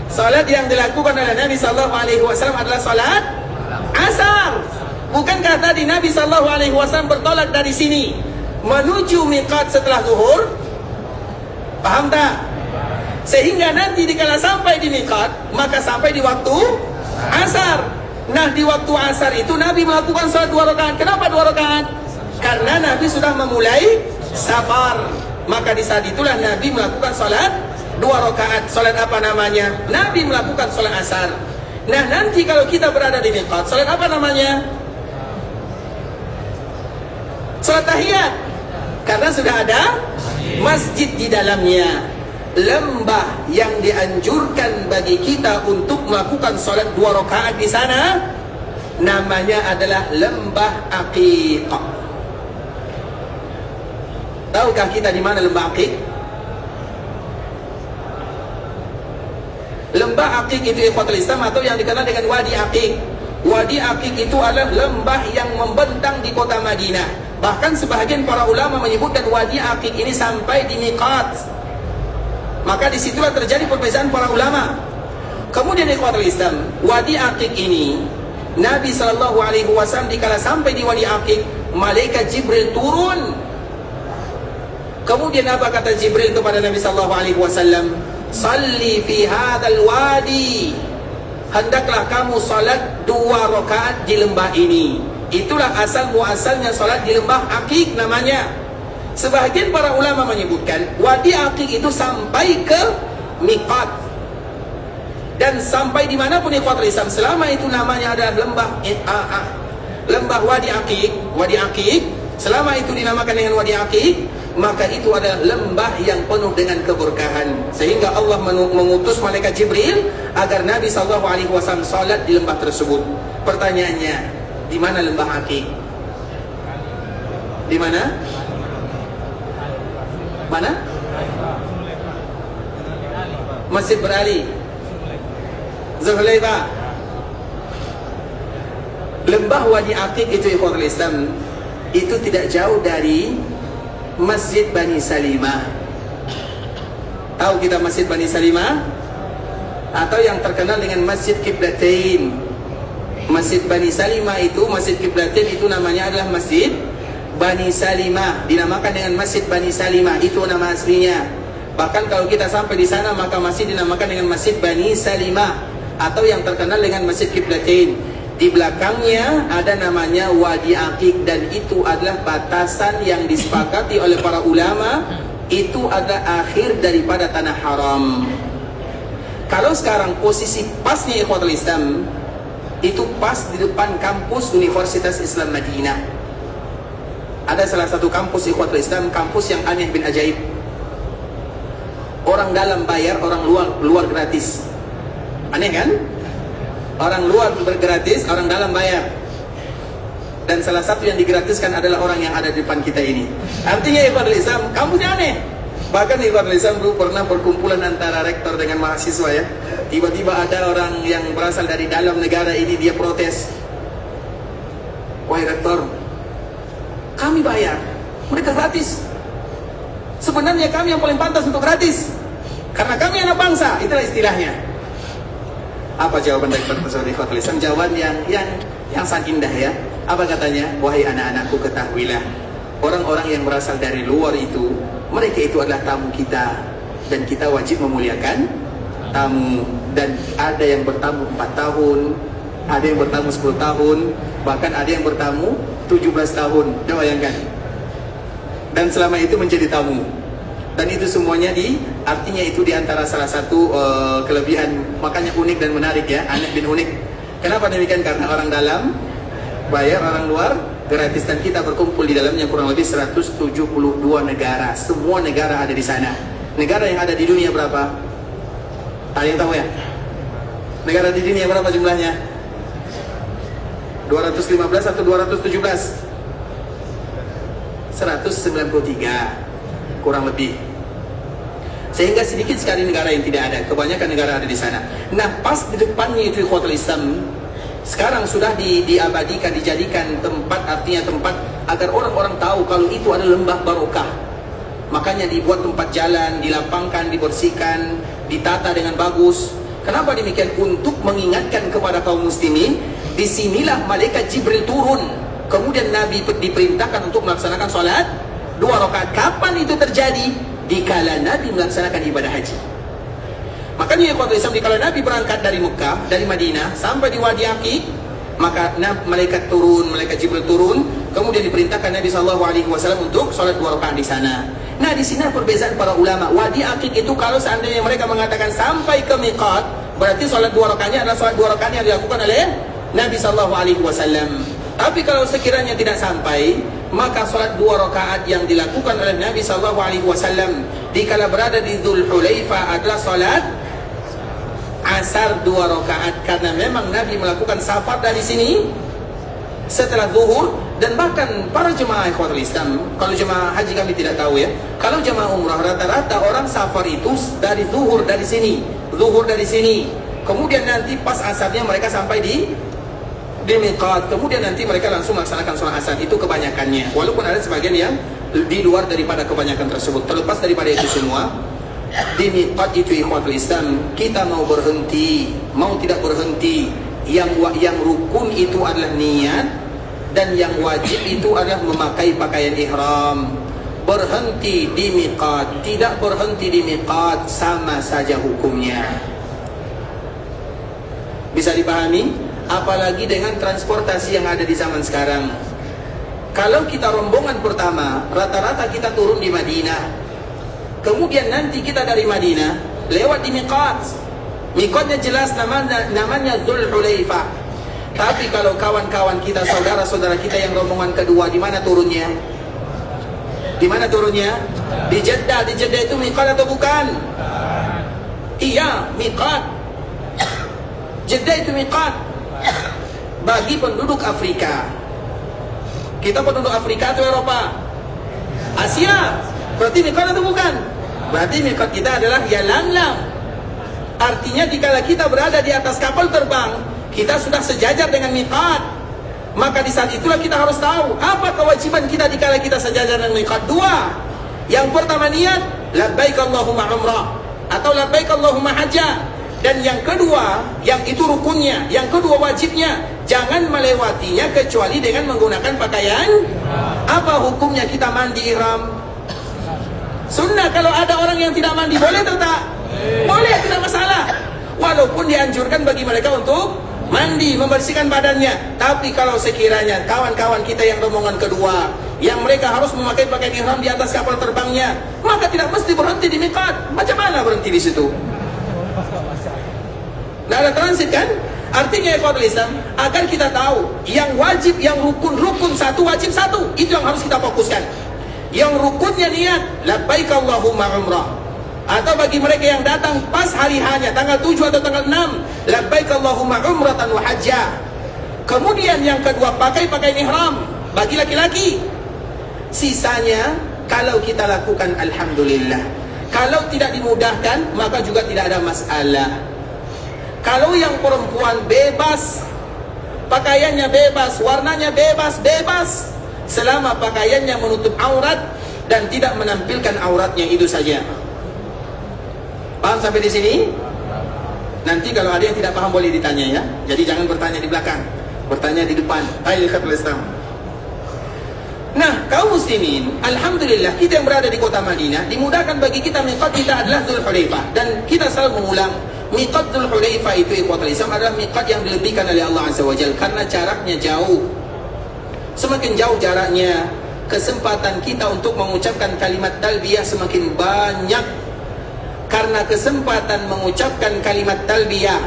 Salat yang dilakukan oleh Nabi sallallahu alaihi wasallam adalah salat asar. Bukankah tadi Nabi sallallahu alaihi wasallam bertolak dari sini menuju miqat setelah zuhur? Paham tak? Sehingga nanti dikala sampai di miqat, maka sampai di waktu asar. Nah, di waktu asar itu Nabi melakukan salat 2 rakaat. Kenapa 2 rakaat? Karena Nabi sudah memulai safar. Maka di saat itulah Nabi melakukan salat 2 rakaat. Salat apa namanya? Nabi melakukan salat asar. Nah, nanti kalau kita berada di miqat, salat apa namanya? Salat tahiyat. Karena sudah ada masjid di dalamnya. Lembah yang dianjurkan bagi kita untuk melakukan salat 2 rakaat di sana namanya adalah lembah Aqiq. Tahukah kita di mana lembah Aqiq? Lembah Aqiq itu ikhwatul Islam atau yang dikenal dengan Wadi Aqiq. Wadi Aqiq itu adalah lembah yang membentang di kota Madinah. Bahkan sebahagian para ulama menyebutkan Wadi Aqiq ini sampai di miqat. Maka disitulah terjadi perbezaan para ulama. Kemudian ikhwatul Islam, Wadi Aqiq ini Nabi SAW dikala sampai di Wadi Aqiq, malaikat Jibril turun. Kemudian apa kata Jibril kepada Nabi SAW? Salli fi hadzal wadi. Hendaklah kamu salat 2 rakaat di lembah ini. Itulah asal muasalnya salat di lembah Aqiq namanya. Sebahagian para ulama menyebutkan Wadi Aqiq itu sampai ke miqat, dan sampai dimanapun ikhwatul Islam, selama itu namanya adalah lembah Wadi Aqiq, selama itu dinamakan dengan Wadi Aqiq, maka itu adalah lembah yang penuh dengan keberkahan, sehingga Allah mengutus malaikat Jibril agar Nabi SAW salat di lembah tersebut. Pertanyaannya, di mana lembah Aqiq? Di mana? Mana? Masjid Berali, Zulhulaifah. Lembah Wadi Aqiq itu ikhwatul Islam, itu tidak jauh dari Masjid Bani Salimah. Tahu kita Masjid Bani Salimah? Atau yang terkenal dengan Masjid Qiblatain. Masjid Bani Salimah itu, Masjid Qiblatain itu namanya adalah Masjid Bani Salimah, dinamakan dengan Masjid Bani Salimah, itu nama aslinya. Bahkan kalau kita sampai di sana, maka masih dinamakan dengan Masjid Bani Salimah, atau yang terkenal dengan Masjid Qiblatain. Di belakangnya ada namanya Wadi Aqiq, dan itu adalah batasan yang disepakati oleh para ulama. Itu adalah akhir daripada tanah haram. Kalau sekarang posisi pasnya ikhwatul Islam, itu pas di depan kampus Universitas Islam Madinah. Ada salah satu kampus ikhwatul Islam, kampus yang aneh bin ajaib. Orang dalam bayar, orang luar gratis. Aneh kan? Orang luar bergratis, orang dalam bayar. Dan salah satu yang digratiskan adalah orang yang ada di depan kita ini. Artinya ikhwatul Islam, kampusnya aneh. Bahkan ikhwatul Islam dulu pernah perkumpulan antara rektor dengan mahasiswa ya. Tiba-tiba ada orang yang berasal dari dalam negara ini, dia protes. Wahai rektor, kami bayar, mereka gratis. Sebenarnya kami yang paling pantas untuk gratis, karena kami anak bangsa. Itulah istilahnya. Apa jawaban dari Profesor Ikhwatul Islam? Jawaban yang sangat indah ya. Apa katanya? Wahai anak-anakku, ketahuilah, orang-orang yang berasal dari luar itu, mereka itu adalah tamu kita, dan kita wajib memuliakan tamu. Dan ada yang bertamu 4 tahun, ada yang bertamu 10 tahun, bahkan ada yang bertamu 17 tahun. Coba bayangkan. Dan selama itu menjadi tamu. Dan itu semuanya artinya itu diantara salah satu kelebihan, makanya unik dan menarik ya, aneh bin unik. Kenapa demikian? Karena orang dalam bayar, orang luar gratis, dan kita berkumpul di dalamnya kurang lebih 172 negara. Semua negara ada di sana. Negara yang ada di dunia berapa? Ada yang tahu ya? Negara di dunia berapa jumlahnya? 215 atau 217? 193 kurang lebih. Sehingga sedikit sekali negara yang tidak ada, kebanyakan negara ada di sana. Nah, pas di depannya itu ikhwatul Islam, sekarang sudah diabadikan, dijadikan tempat, artinya tempat agar orang-orang tahu kalau itu adalah lembah barokah. Makanya dibuat tempat jalan, dilapangkan, dibersihkan, ditata dengan bagus. Kenapa demikian? Untuk mengingatkan kepada kaum muslimin, disinilah malaikat Jibril turun. Kemudian Nabi diperintahkan untuk melaksanakan sholat 2 rakaat. Kapan itu terjadi? Dikala Nabi melaksanakan ibadah haji. Makanya ikhwatul Islam, dikala Nabi berangkat dari Mekah, dari Madinah sampai di Wadi Aqiq, maka malaikat turun, malaikat Jibril turun. Kemudian diperintahkan Nabi SAW untuk sholat 2 rakaat di sana. Nah, di sini perbezaan para ulama. Wadi Aqiq itu kalau seandainya mereka mengatakan sampai ke miqat, berarti sholat 2 rakaatnya adalah sholat 2 rakaat yang dilakukan oleh Nabi SAW. Tapi kalau sekiranya tidak sampai, maka sholat 2 rakaat yang dilakukan oleh Nabi SAW dikala berada di Dzulhulaifah adalah sholat asar 2 rakaat, karena memang Nabi melakukan safar dari sini setelah zuhur. Dan bahkan para jemaah ikhwatul Islam, kalau jemaah haji kami tidak tahu ya, kalau jemaah umrah rata-rata orang safar itu dari zuhur dari sini, kemudian nanti pas asarnya mereka sampai di miqat, kemudian nanti mereka langsung melaksanakan sholat asar. Itu kebanyakannya, walaupun ada sebagian yang di luar daripada kebanyakan tersebut. Terlepas daripada itu semua, di miqat itu ikhwatul Islam, kita mau berhenti, mau tidak berhenti, yang rukun itu adalah niat, dan yang wajib itu adalah memakai pakaian ihram. Berhenti di miqat, tidak berhenti di miqat, sama saja hukumnya. Bisa dipahami? Apalagi dengan transportasi yang ada di zaman sekarang. Kalau kita rombongan pertama, rata-rata kita turun di Madinah. Kemudian nanti kita dari Madinah lewat di miqat. Miqatnya jelas namanya Dzulhulaifah. Tapi kalau kawan-kawan kita, saudara-saudara kita yang rombongan kedua, di mana turunnya? Di mana turunnya? Di Jeddah. Di Jeddah itu miqat atau bukan? Iya, miqat. Jeddah itu miqat bagi penduduk Afrika. Kita penduduk Afrika atau Eropa? Asia. Berarti miqat atau bukan? Berarti miqat kita adalah Yalamlam. Artinya dikala kita berada di atas kapal terbang, kita sudah sejajar dengan miqat. Maka di saat itulah kita harus tahu apa kewajiban kita dikala kita sejajar dengan miqat. Dua. Yang pertama niat, labbaik Allahumma umrah atau labbaik Allahumma hajjah. Dan yang kedua, yang itu rukunnya, yang kedua wajibnya, jangan melewatinya kecuali dengan menggunakan pakaian. Apa hukumnya kita mandi ihram? Sunnah. Kalau ada orang yang tidak mandi, boleh atau tak? Boleh, tidak masalah. Walaupun dianjurkan bagi mereka untuk mandi, membersihkan badannya. Tapi kalau sekiranya kawan-kawan kita yang rombongan kedua, yang mereka harus memakai pakaian ihram di atas kapal terbangnya, maka tidak mesti berhenti di miqat. Macam mana berhenti di situ? Tidak ada transit kan? Artinya ikhwatul Islam, agar kita tahu yang wajib, yang rukun satu, wajib satu. Itu yang harus kita fokuskan. Yang rukunnya niat, labbaik Allahumma umrah. Atau bagi mereka yang datang pas hari hanya tanggal 7 atau tanggal 6, labbaik Allahumma umratan wa hajjah. Kemudian yang kedua, pakai pakaian ihram bagi laki-laki. Sisanya kalau kita lakukan alhamdulillah. Kalau tidak dimudahkan, maka juga tidak ada masalah. Kalau yang perempuan bebas, pakaiannya bebas, warnanya bebas, selama pakaiannya menutup aurat dan tidak menampilkan auratnya, itu saja. Paham sampai di sini? Nanti kalau ada yang tidak paham boleh ditanya ya. Jadi jangan bertanya di belakang, bertanya di depan. Nah, kaum muslimin, alhamdulillah kita yang berada di kota Madinah dimudahkan bagi kita. Miqat kita adalah Dzulhulaifah, dan kita selalu mengulang miqat Dzulhulaifah itu ikhwatul Islam adalah miqat yang dilebihkan oleh Allah Azza wa Jalla karena jaraknya jauh. Semakin jauh jaraknya, kesempatan kita untuk mengucapkan kalimat talbiyah semakin banyak. Karena kesempatan mengucapkan kalimat talbiyah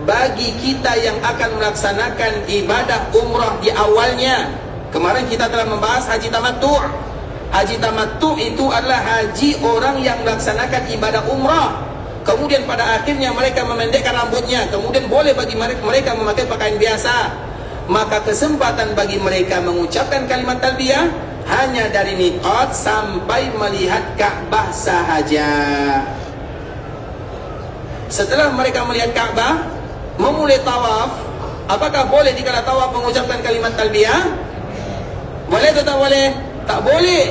bagi kita yang akan melaksanakan ibadah umrah di awalnya. Kemarin kita telah membahas haji tamattu'. Haji tamattu' itu adalah haji orang yang melaksanakan ibadah umrah. Kemudian pada akhirnya mereka memendekkan rambutnya. Kemudian boleh bagi mereka memakai pakaian biasa. Maka kesempatan bagi mereka mengucapkan kalimat talbiyah hanya dari miqat sampai melihat Ka'bah sahaja. Setelah mereka melihat Ka'bah, memulai tawaf, apakah boleh dikala tawaf mengucapkan kalimat talbiyah? Boleh atau tak boleh? Tak boleh.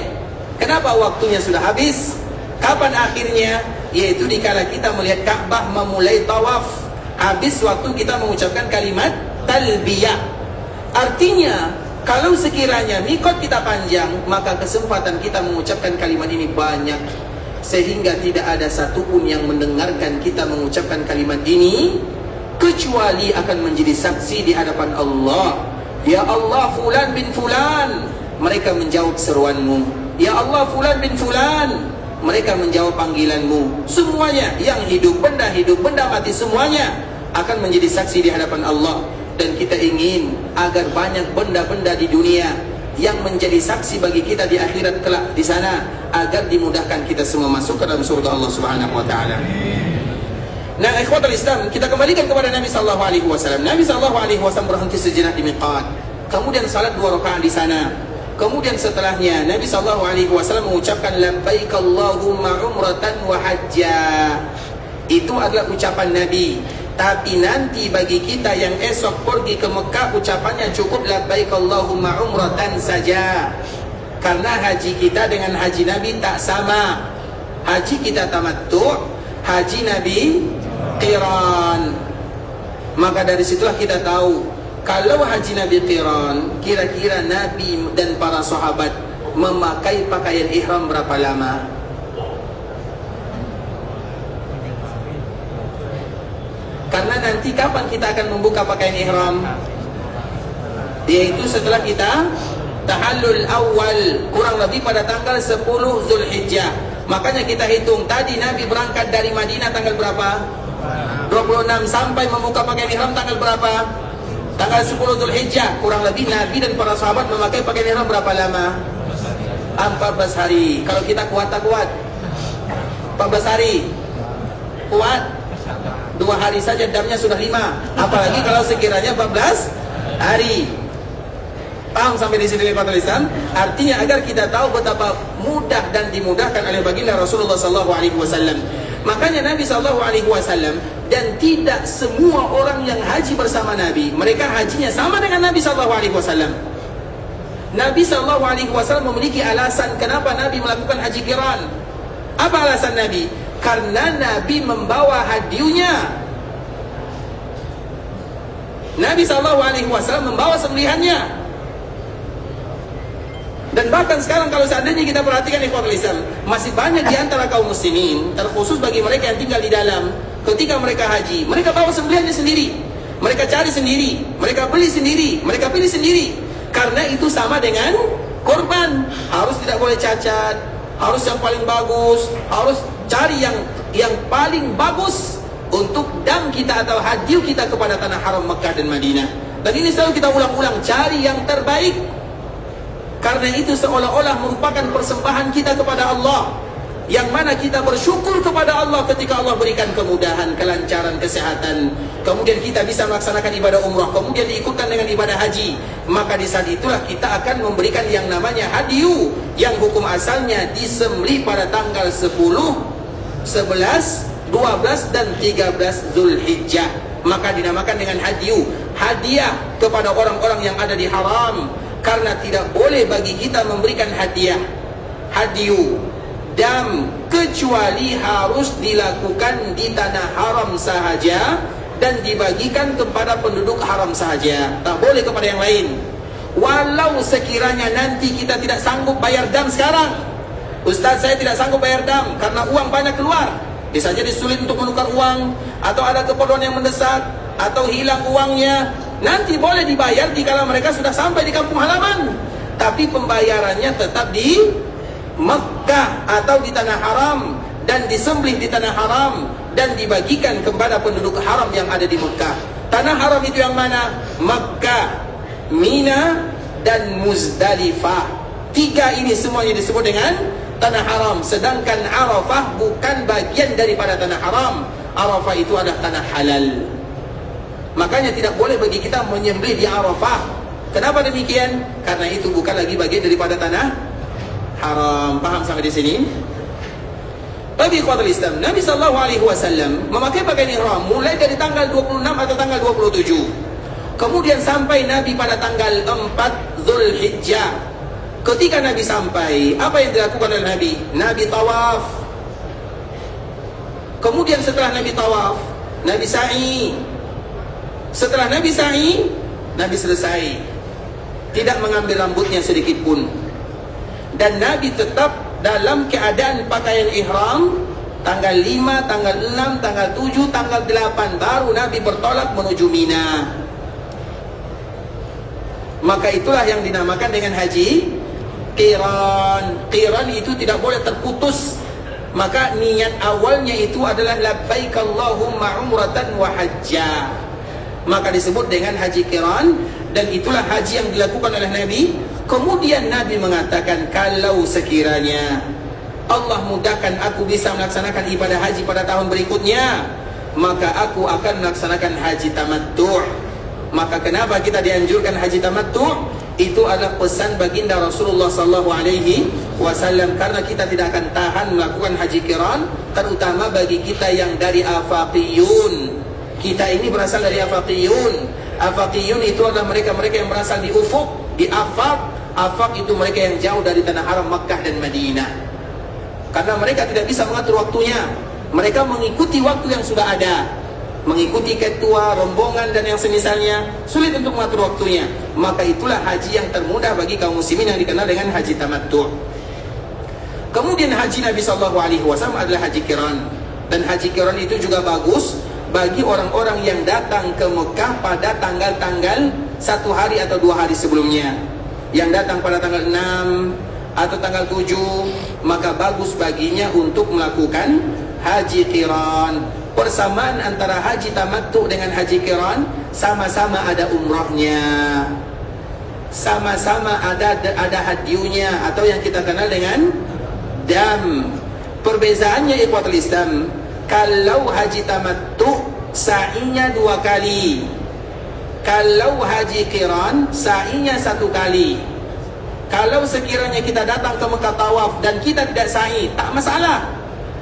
Kenapa? Waktunya sudah habis. Kapan akhirnya? Yaitu dikala kita melihat Ka'bah memulai tawaf. Habis waktu kita mengucapkan kalimat talbiyah. Artinya, kalau sekiranya miqat kita panjang, maka kesempatan kita mengucapkan kalimat ini banyak. Sehingga tidak ada satupun yang mendengarkan kita mengucapkan kalimat ini kecuali akan menjadi saksi di hadapan Allah. Ya Allah, fulan bin fulan, mereka menjawab seruanmu. Ya Allah, fulan bin fulan, mereka menjawab panggilanmu. Semuanya yang hidup, benda mati, semuanya akan menjadi saksi di hadapan Allah. Dan kita ingin agar banyak benda-benda di dunia yang menjadi saksi bagi kita di akhirat kelak di sana, agar dimudahkan kita semua masuk ke dalam surga Allah Subhanahu wa taala. Nah, ikhwatul Islam, kita kembalikan kepada Nabi sallallahu alaihi wasallam. Nabi sallallahu alaihi wasallam berhenti sejenak di miqat. Kemudian salat 2 rakaat di sana. Kemudian setelahnya Nabi sallallahu alaihi wasallam mengucapkan labbaik Allahumma umratan wa hajjah. Itu adalah ucapan Nabi. Tapi nanti bagi kita yang esok pergi ke Mekah, ucapannya cukup labbaik Allahumma umratan saja. Karena haji kita dengan haji Nabi tak sama. Haji kita tamattu', haji Nabi qiran. Maka dari situlah kita tahu kalau haji Nabi qiran, kira-kira Nabi dan para sahabat memakai pakaian ihram berapa lama? Karena nanti kapan kita akan membuka pakaian ihram? Yaitu setelah kita tahallul awal, kurang lebih pada tanggal 10 Zulhijjah. Makanya kita hitung tadi Nabi berangkat dari Madinah tanggal berapa? 26, sampai membuka pakaian ihram tanggal berapa? Tanggal 10 Zulhijjah. Kurang lebih Nabi dan para sahabat memakai pakaian ihram berapa lama? 14 hari. Kalau kita kuat tak kuat? 14 hari. Kuat? 2 hari saja damnya sudah 5. Apalagi kalau sekiranya 14 hari. Paham sampai di sini Pak Tulisan? Artinya agar kita tahu betapa mudah dan dimudahkan oleh baginda Rasulullah SAW. Makanya Nabi SAW, dan tidak semua orang yang haji bersama Nabi, mereka hajinya sama dengan Nabi SAW. Nabi SAW memiliki alasan kenapa Nabi melakukan haji qiran. Apa alasan Nabi? Karena Nabi membawa hadiunya. Nabi SAW membawa sembelihannya. Dan bahkan sekarang kalau seandainya kita perhatikan ikhwatul Islam, masih banyak di antara kaum muslimin, terkhusus bagi mereka yang tinggal di dalam, ketika mereka haji, mereka bawa sembelihannya sendiri, mereka cari sendiri, mereka beli sendiri, mereka pilih sendiri. Karena itu sama dengan korban, harus tidak boleh cacat, harus yang paling bagus, harus cari yang paling bagus untuk dam kita atau hadiah kita kepada tanah haram Mekah dan Madinah. Dan ini selalu kita ulang-ulang, cari yang terbaik. Karena itu seolah-olah merupakan persembahan kita kepada Allah, yang mana kita bersyukur kepada Allah ketika Allah berikan kemudahan, kelancaran, kesehatan, kemudian kita bisa melaksanakan ibadah umrah, kemudian diikutkan dengan ibadah haji. Maka di saat itulah kita akan memberikan yang namanya hadiu, yang hukum asalnya disembelih pada tanggal 10, 11, 12 dan 13 Zulhijjah. Maka dinamakan dengan hadiu, hadiah kepada orang-orang yang ada di haram. Karena tidak boleh bagi kita memberikan hadiah, hadiu, dam, kecuali harus dilakukan di tanah haram sahaja dan dibagikan kepada penduduk haram sahaja. Tak boleh kepada yang lain. Walau sekiranya nanti kita tidak sanggup bayar dam sekarang, Ustaz saya tidak sanggup bayar dam karena uang banyak keluar, bisa jadi sulit untuk menukar uang, atau ada keperluan yang mendesak, atau hilang uangnya, nanti boleh dibayar jika mereka sudah sampai di kampung halaman. Tapi pembayarannya tetap di Mekah atau di tanah haram, dan disembelih di tanah haram dan dibagikan kepada penduduk haram yang ada di Mekah. Tanah haram itu yang mana? Mekah, Mina, dan Muzdalifah. 3 ini semuanya disebut dengan tanah haram. Sedangkan Arafah bukan bagian daripada tanah haram. Arafah itu adalah tanah halal. Makanya tidak boleh bagi kita menyembelih di Arafah. Kenapa demikian? Karena itu bukan lagi bagian daripada tanah haram. Paham sampai di sini? Tapi ikhwatul Islam, Nabi SAW memakai pakaian ihram mulai dari tanggal 26 atau tanggal 27. Kemudian sampai Nabi pada tanggal 4 Zulhijjah. Ketika Nabi sampai, apa yang dilakukan oleh Nabi? Nabi tawaf. Kemudian setelah Nabi tawaf, Nabi sa'i. Setelah Nabi sa'i, Nabi selesai, tidak mengambil rambutnya sedikit pun. Dan Nabi tetap dalam keadaan pakaian ihram. Tanggal 5, tanggal 6, tanggal 7, tanggal 8 baru Nabi bertolak menuju Mina. Maka itulah yang dinamakan dengan haji qiran. Qiran itu tidak boleh terputus. Maka niat awalnya itu adalah labbaik Allahumma umratan wa hajja. Maka disebut dengan haji qiran, dan itulah haji yang dilakukan oleh Nabi. Kemudian Nabi mengatakan, kalau sekiranya Allah mudahkan aku bisa melaksanakan ibadah haji pada tahun berikutnya, maka aku akan melaksanakan haji tamattu'. Maka kenapa kita dianjurkan haji tamattu'? Itu adalah pesan baginda Rasulullah SAW, karena kita tidak akan tahan melakukan haji qiran, terutama bagi kita yang dari afaqiyun. Kita ini berasal dari afaqiyun. Afaqiyun itu adalah mereka-mereka yang berasal di ufuk, di afaq. Afaq itu mereka yang jauh dari tanah haram Makkah dan Madinah. karena mereka tidak bisa mengatur waktunya. Mereka mengikuti waktu yang sudah ada, mengikuti ketua, rombongan dan yang semisalnya, sulit untuk mengatur waktunya. Maka itulah haji yang termudah bagi kaum muslimin yang dikenal dengan haji tamattu'. Kemudian haji Nabi SAW adalah haji qiran, dan haji qiran itu juga bagus bagi orang-orang yang datang ke Mekah pada tanggal-tanggal 1 hari atau 2 hari sebelumnya. Yang datang pada tanggal 6 atau tanggal 7, maka bagus baginya untuk melakukan haji qiran. Persamaan antara haji tamattu dengan haji qiran, sama-sama ada umrahnya, sama-sama ada hadyunya atau yang kita kenal dengan dam. Perbezaannya ikhwatul Islam, kalau haji tamattu sa'inya 2 kali, kalau haji qiran sa'inya 1 kali. Kalau sekiranya kita datang ke Mekah tawaf dan kita tidak sa'i, tak masalah,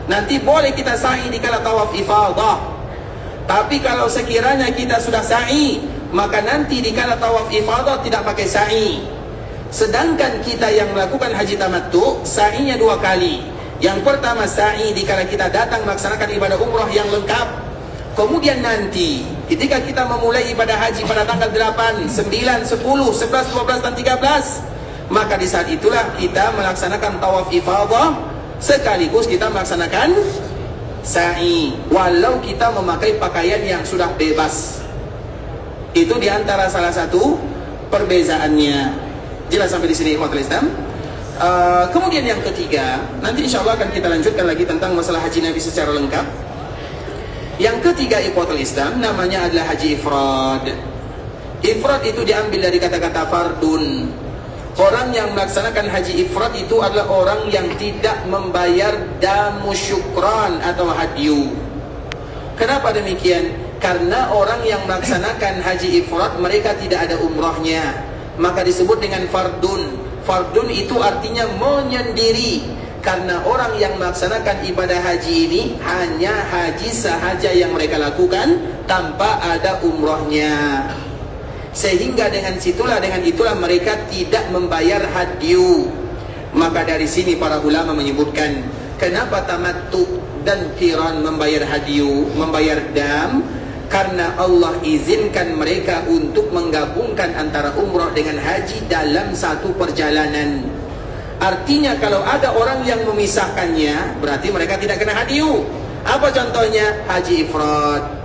nanti boleh kita sa'i di kala tawaf ifadah. Tapi kalau sekiranya kita sudah sa'i, maka nanti di kala tawaf ifadah tidak pakai sa'i. Sedangkan kita yang melakukan haji tamattu, sa'inya 2 kali. Yang pertama sa'i di kala kita datang melaksanakan ibadah umrah yang lengkap. Kemudian nanti ketika kita memulai ibadah haji pada tanggal 8, 9, 10, 11, 12 dan 13, maka di saat itulah kita melaksanakan tawaf ifadah sekaligus kita melaksanakan sa'i, walau kita memakai pakaian yang sudah bebas. Itu diantara salah satu perbezaannya. Jelas sampai di sini ikhwatul Islam? Kemudian yang ketiga, nanti insya Allah akan kita lanjutkan lagi tentang masalah haji Nabi secara lengkap. Yang ketiga ikhwatul Islam namanya adalah haji ifrad. Ifrad itu diambil dari kata-kata fardun. Orang yang melaksanakan haji ifrad itu adalah orang yang tidak membayar damu syukran atau hadyu. Kenapa demikian? Karena orang yang melaksanakan haji ifrad mereka tidak ada umrahnya, maka disebut dengan fardun. Fardun itu artinya menyendiri, karena orang yang melaksanakan ibadah haji ini hanya haji sahaja yang mereka lakukan tanpa ada umrahnya. Sehingga dengan itulah mereka tidak membayar hadyu. Maka dari sini para ulama menyebutkan kenapa tamattu dan qiran membayar hadyu, membayar dam, karena Allah izinkan mereka untuk menggabungkan antara umrah dengan haji dalam satu perjalanan. Artinya kalau ada orang yang memisahkannya, berarti mereka tidak kena hadyu. Apa contohnya? Haji ifrad.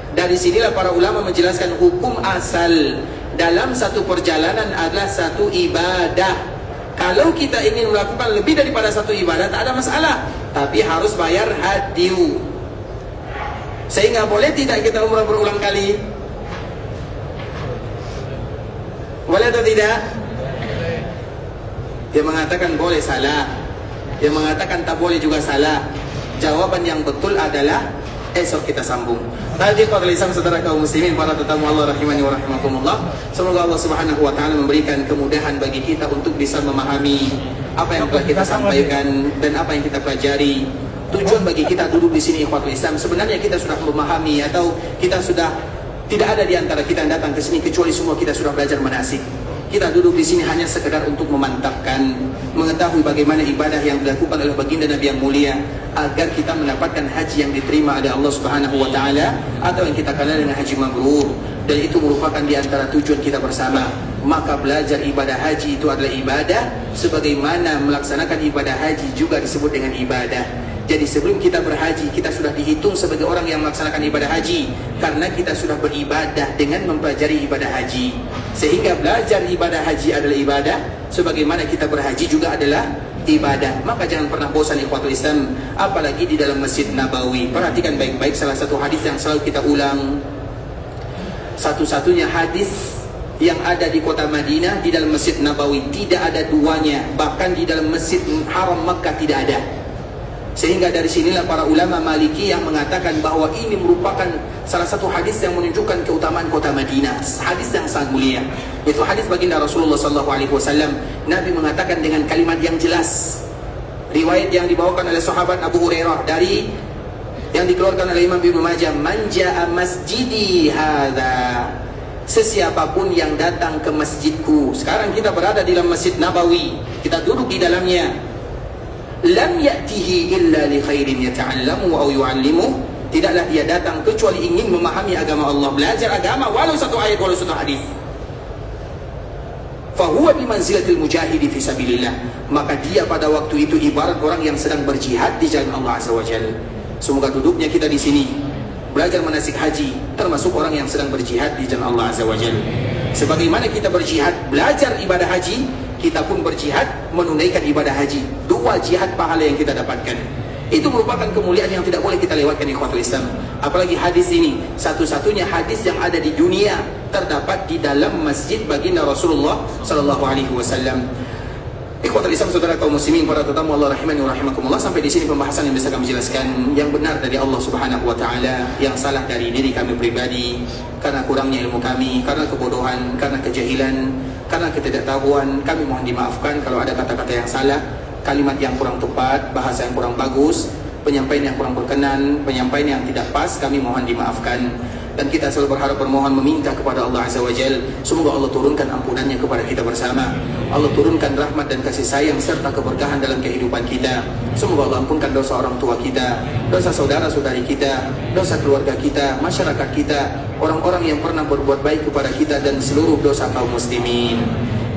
Dari sinilah para ulama menjelaskan hukum asal dalam satu perjalanan adalah satu ibadah. Kalau kita ingin melakukan lebih daripada satu ibadah, tak ada masalah, tapi harus bayar hadyu. Sehingga boleh tidak kita umrah berulang kali? Boleh atau tidak? Dia mengatakan boleh, salah. Dia mengatakan tak boleh juga, salah. Jawaban yang betul adalah esok kita sambung. Tadi para lisan saudara kaum muslimin, para tetamu Allah rahimani wa rahimakumullah. Semoga Allah Subhanahu wa taala memberikan kemudahan bagi kita untuk bisa memahami apa yang telah kita sampaikan dan apa yang kita pelajari. Tujuan bagi kita duduk di sini ikhwatul Islam, sebenarnya kita sudah memahami atau kita sudah tidak ada di antara kita yang datang ke sini kecuali semua kita sudah belajar manasik. Kita duduk di sini hanya sekedar untuk memantapkan, mengetahui bagaimana ibadah yang dilakukan oleh baginda Nabi yang mulia agar kita mendapatkan haji yang diterima oleh Allah Subhanahu wa taala atau yang kita kenal dengan haji mabrur, dan itu merupakan di antara tujuan kita bersama. Maka belajar ibadah haji itu adalah ibadah, sebagaimana melaksanakan ibadah haji juga disebut dengan ibadah. Jadi sebelum kita berhaji, kita sudah dihitung sebagai orang yang melaksanakan ibadah haji, karena kita sudah beribadah dengan mempelajari ibadah haji. Sehingga belajar ibadah haji adalah ibadah, sebagaimana kita berhaji juga adalah ibadah. Maka jangan pernah bosan ikhwatul Islam, apalagi di dalam Masjid Nabawi. Perhatikan baik-baik salah satu hadis yang selalu kita ulang. Satu-satunya hadis yang ada di kota Madinah, di dalam Masjid Nabawi, tidak ada duanya. Bahkan di dalam Masjid Haram Makkah tidak ada. Sehingga dari sinilah para ulama Maliki yang mengatakan bahwa ini merupakan salah satu hadis yang menunjukkan keutamaan kota Madinah, hadis yang sangat mulia. Itu hadis baginda Rasulullah SAW. Nabi mengatakan dengan kalimat yang jelas, riwayat yang dibawakan oleh sahabat Abu Hurairah dari yang dikeluarkan oleh Imam Ibnu Majah, man jaa masjidi hadza, sesiapapun yang datang ke masjidku. Sekarang kita berada di dalam Masjid Nabawi, kita duduk di dalamnya. lam ya'tihi illa li khairin yata'allamu aw yu'allimu, tidaklah dia datang kecuali ingin memahami agama Allah, belajar agama walau satu ayat walau satu hadis. Fahuwa bimanzilatil mujahidi fi sabilillah, maka dia pada waktu itu ibarat orang yang sedang berjihad di jalan Allah Azza wa Jalla. Semoga duduknya kita di sini belajar manasik haji termasuk orang yang sedang berjihad di jalan Allah Azza wa Jalla. Sebagaimana kita berjihad belajar ibadah haji, kita pun berjihad menunaikan ibadah haji. Dua jihad pahala yang kita dapatkan. Itu merupakan kemuliaan yang tidak boleh kita lewatkan, ikhwatul Islam. Apalagi hadis ini, satu-satunya hadis yang ada di dunia terdapat di dalam masjid baginda Rasulullah sallallahu alaihi wasallam. Ikhwatul Islam, saudara kaum muslimin, para tetamu Allah rahimani wa rahimakumullah, sampai di sini pembahasan yang bisa kami jelaskan. Yang benar dari Allah Subhanahu wa taala, yang salah dari diri kami pribadi karena kurangnya ilmu kami, karena kebodohan, karena kejahilan, karena ketidaktahuan. Kami mohon dimaafkan kalau ada kata-kata yang salah, kalimat yang kurang tepat, bahasa yang kurang bagus, penyampaian yang kurang berkenan, penyampaian yang tidak pas, kami mohon dimaafkan. Dan kita selalu berharap, bermohon, meminta kepada Allah Azza wa Jalla, semoga Allah turunkan ampunannya kepada kita bersama. Allah turunkan rahmat dan kasih sayang serta keberkahan dalam kehidupan kita. Semoga Allah ampunkan dosa orang tua kita, dosa saudara-saudari kita, dosa keluarga kita, masyarakat kita, orang-orang yang pernah berbuat baik kepada kita, dan seluruh dosa kaum muslimin.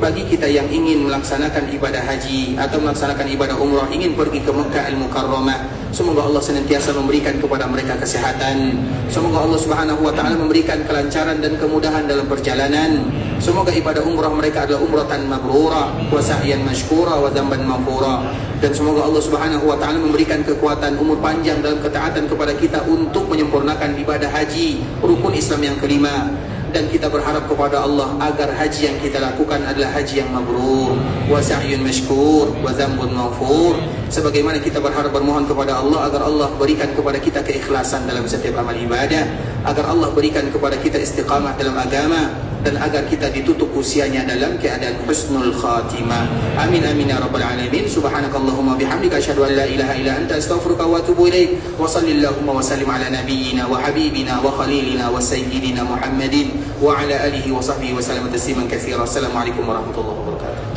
Bagi kita yang ingin melaksanakan ibadah haji atau melaksanakan ibadah umrah, ingin pergi ke Mekah Al-Mukarramah, semoga Allah senantiasa memberikan kepada mereka kesehatan. Semoga Allah Subhanahu wa taala memberikan kelancaran dan kemudahan dalam perjalanan. Semoga ibadah umrah mereka adalah umratan mabrura wa sa'yan mashkura wa dzamban maghfura. Dan semoga Allah Subhanahu wa taala memberikan kekuatan, umur panjang dalam ketaatan kepada kita untuk menyempurnakan ibadah haji, rukun Islam yang kelima. Dan kita berharap kepada Allah agar haji yang kita lakukan adalah haji yang mabrur, wa sa'yun mashkur, wa dzambun maghfur. Sebagaimana kita berharap, bermohon kepada Allah agar Allah berikan kepada kita keikhlasan dalam setiap amal ibadah, agar Allah berikan kepada kita istiqamah dalam agama, dan agar kita ditutup usianya dalam keadaan husnul khatimah. Amin amin ya rabbal alamin. Subhanakallahumma bihamdika asyhadu an la ilaha illa anta astaghfiruka wa atubu ilaik. Wa sallallahu wa sallim ala nabiyyina wa habibina wa khalilina wa sayyidina Muhammadin wa ala alihi wa sahbihi wa sallam tasliman katsira. Assalamualaikum warahmatullahi wabarakatuh.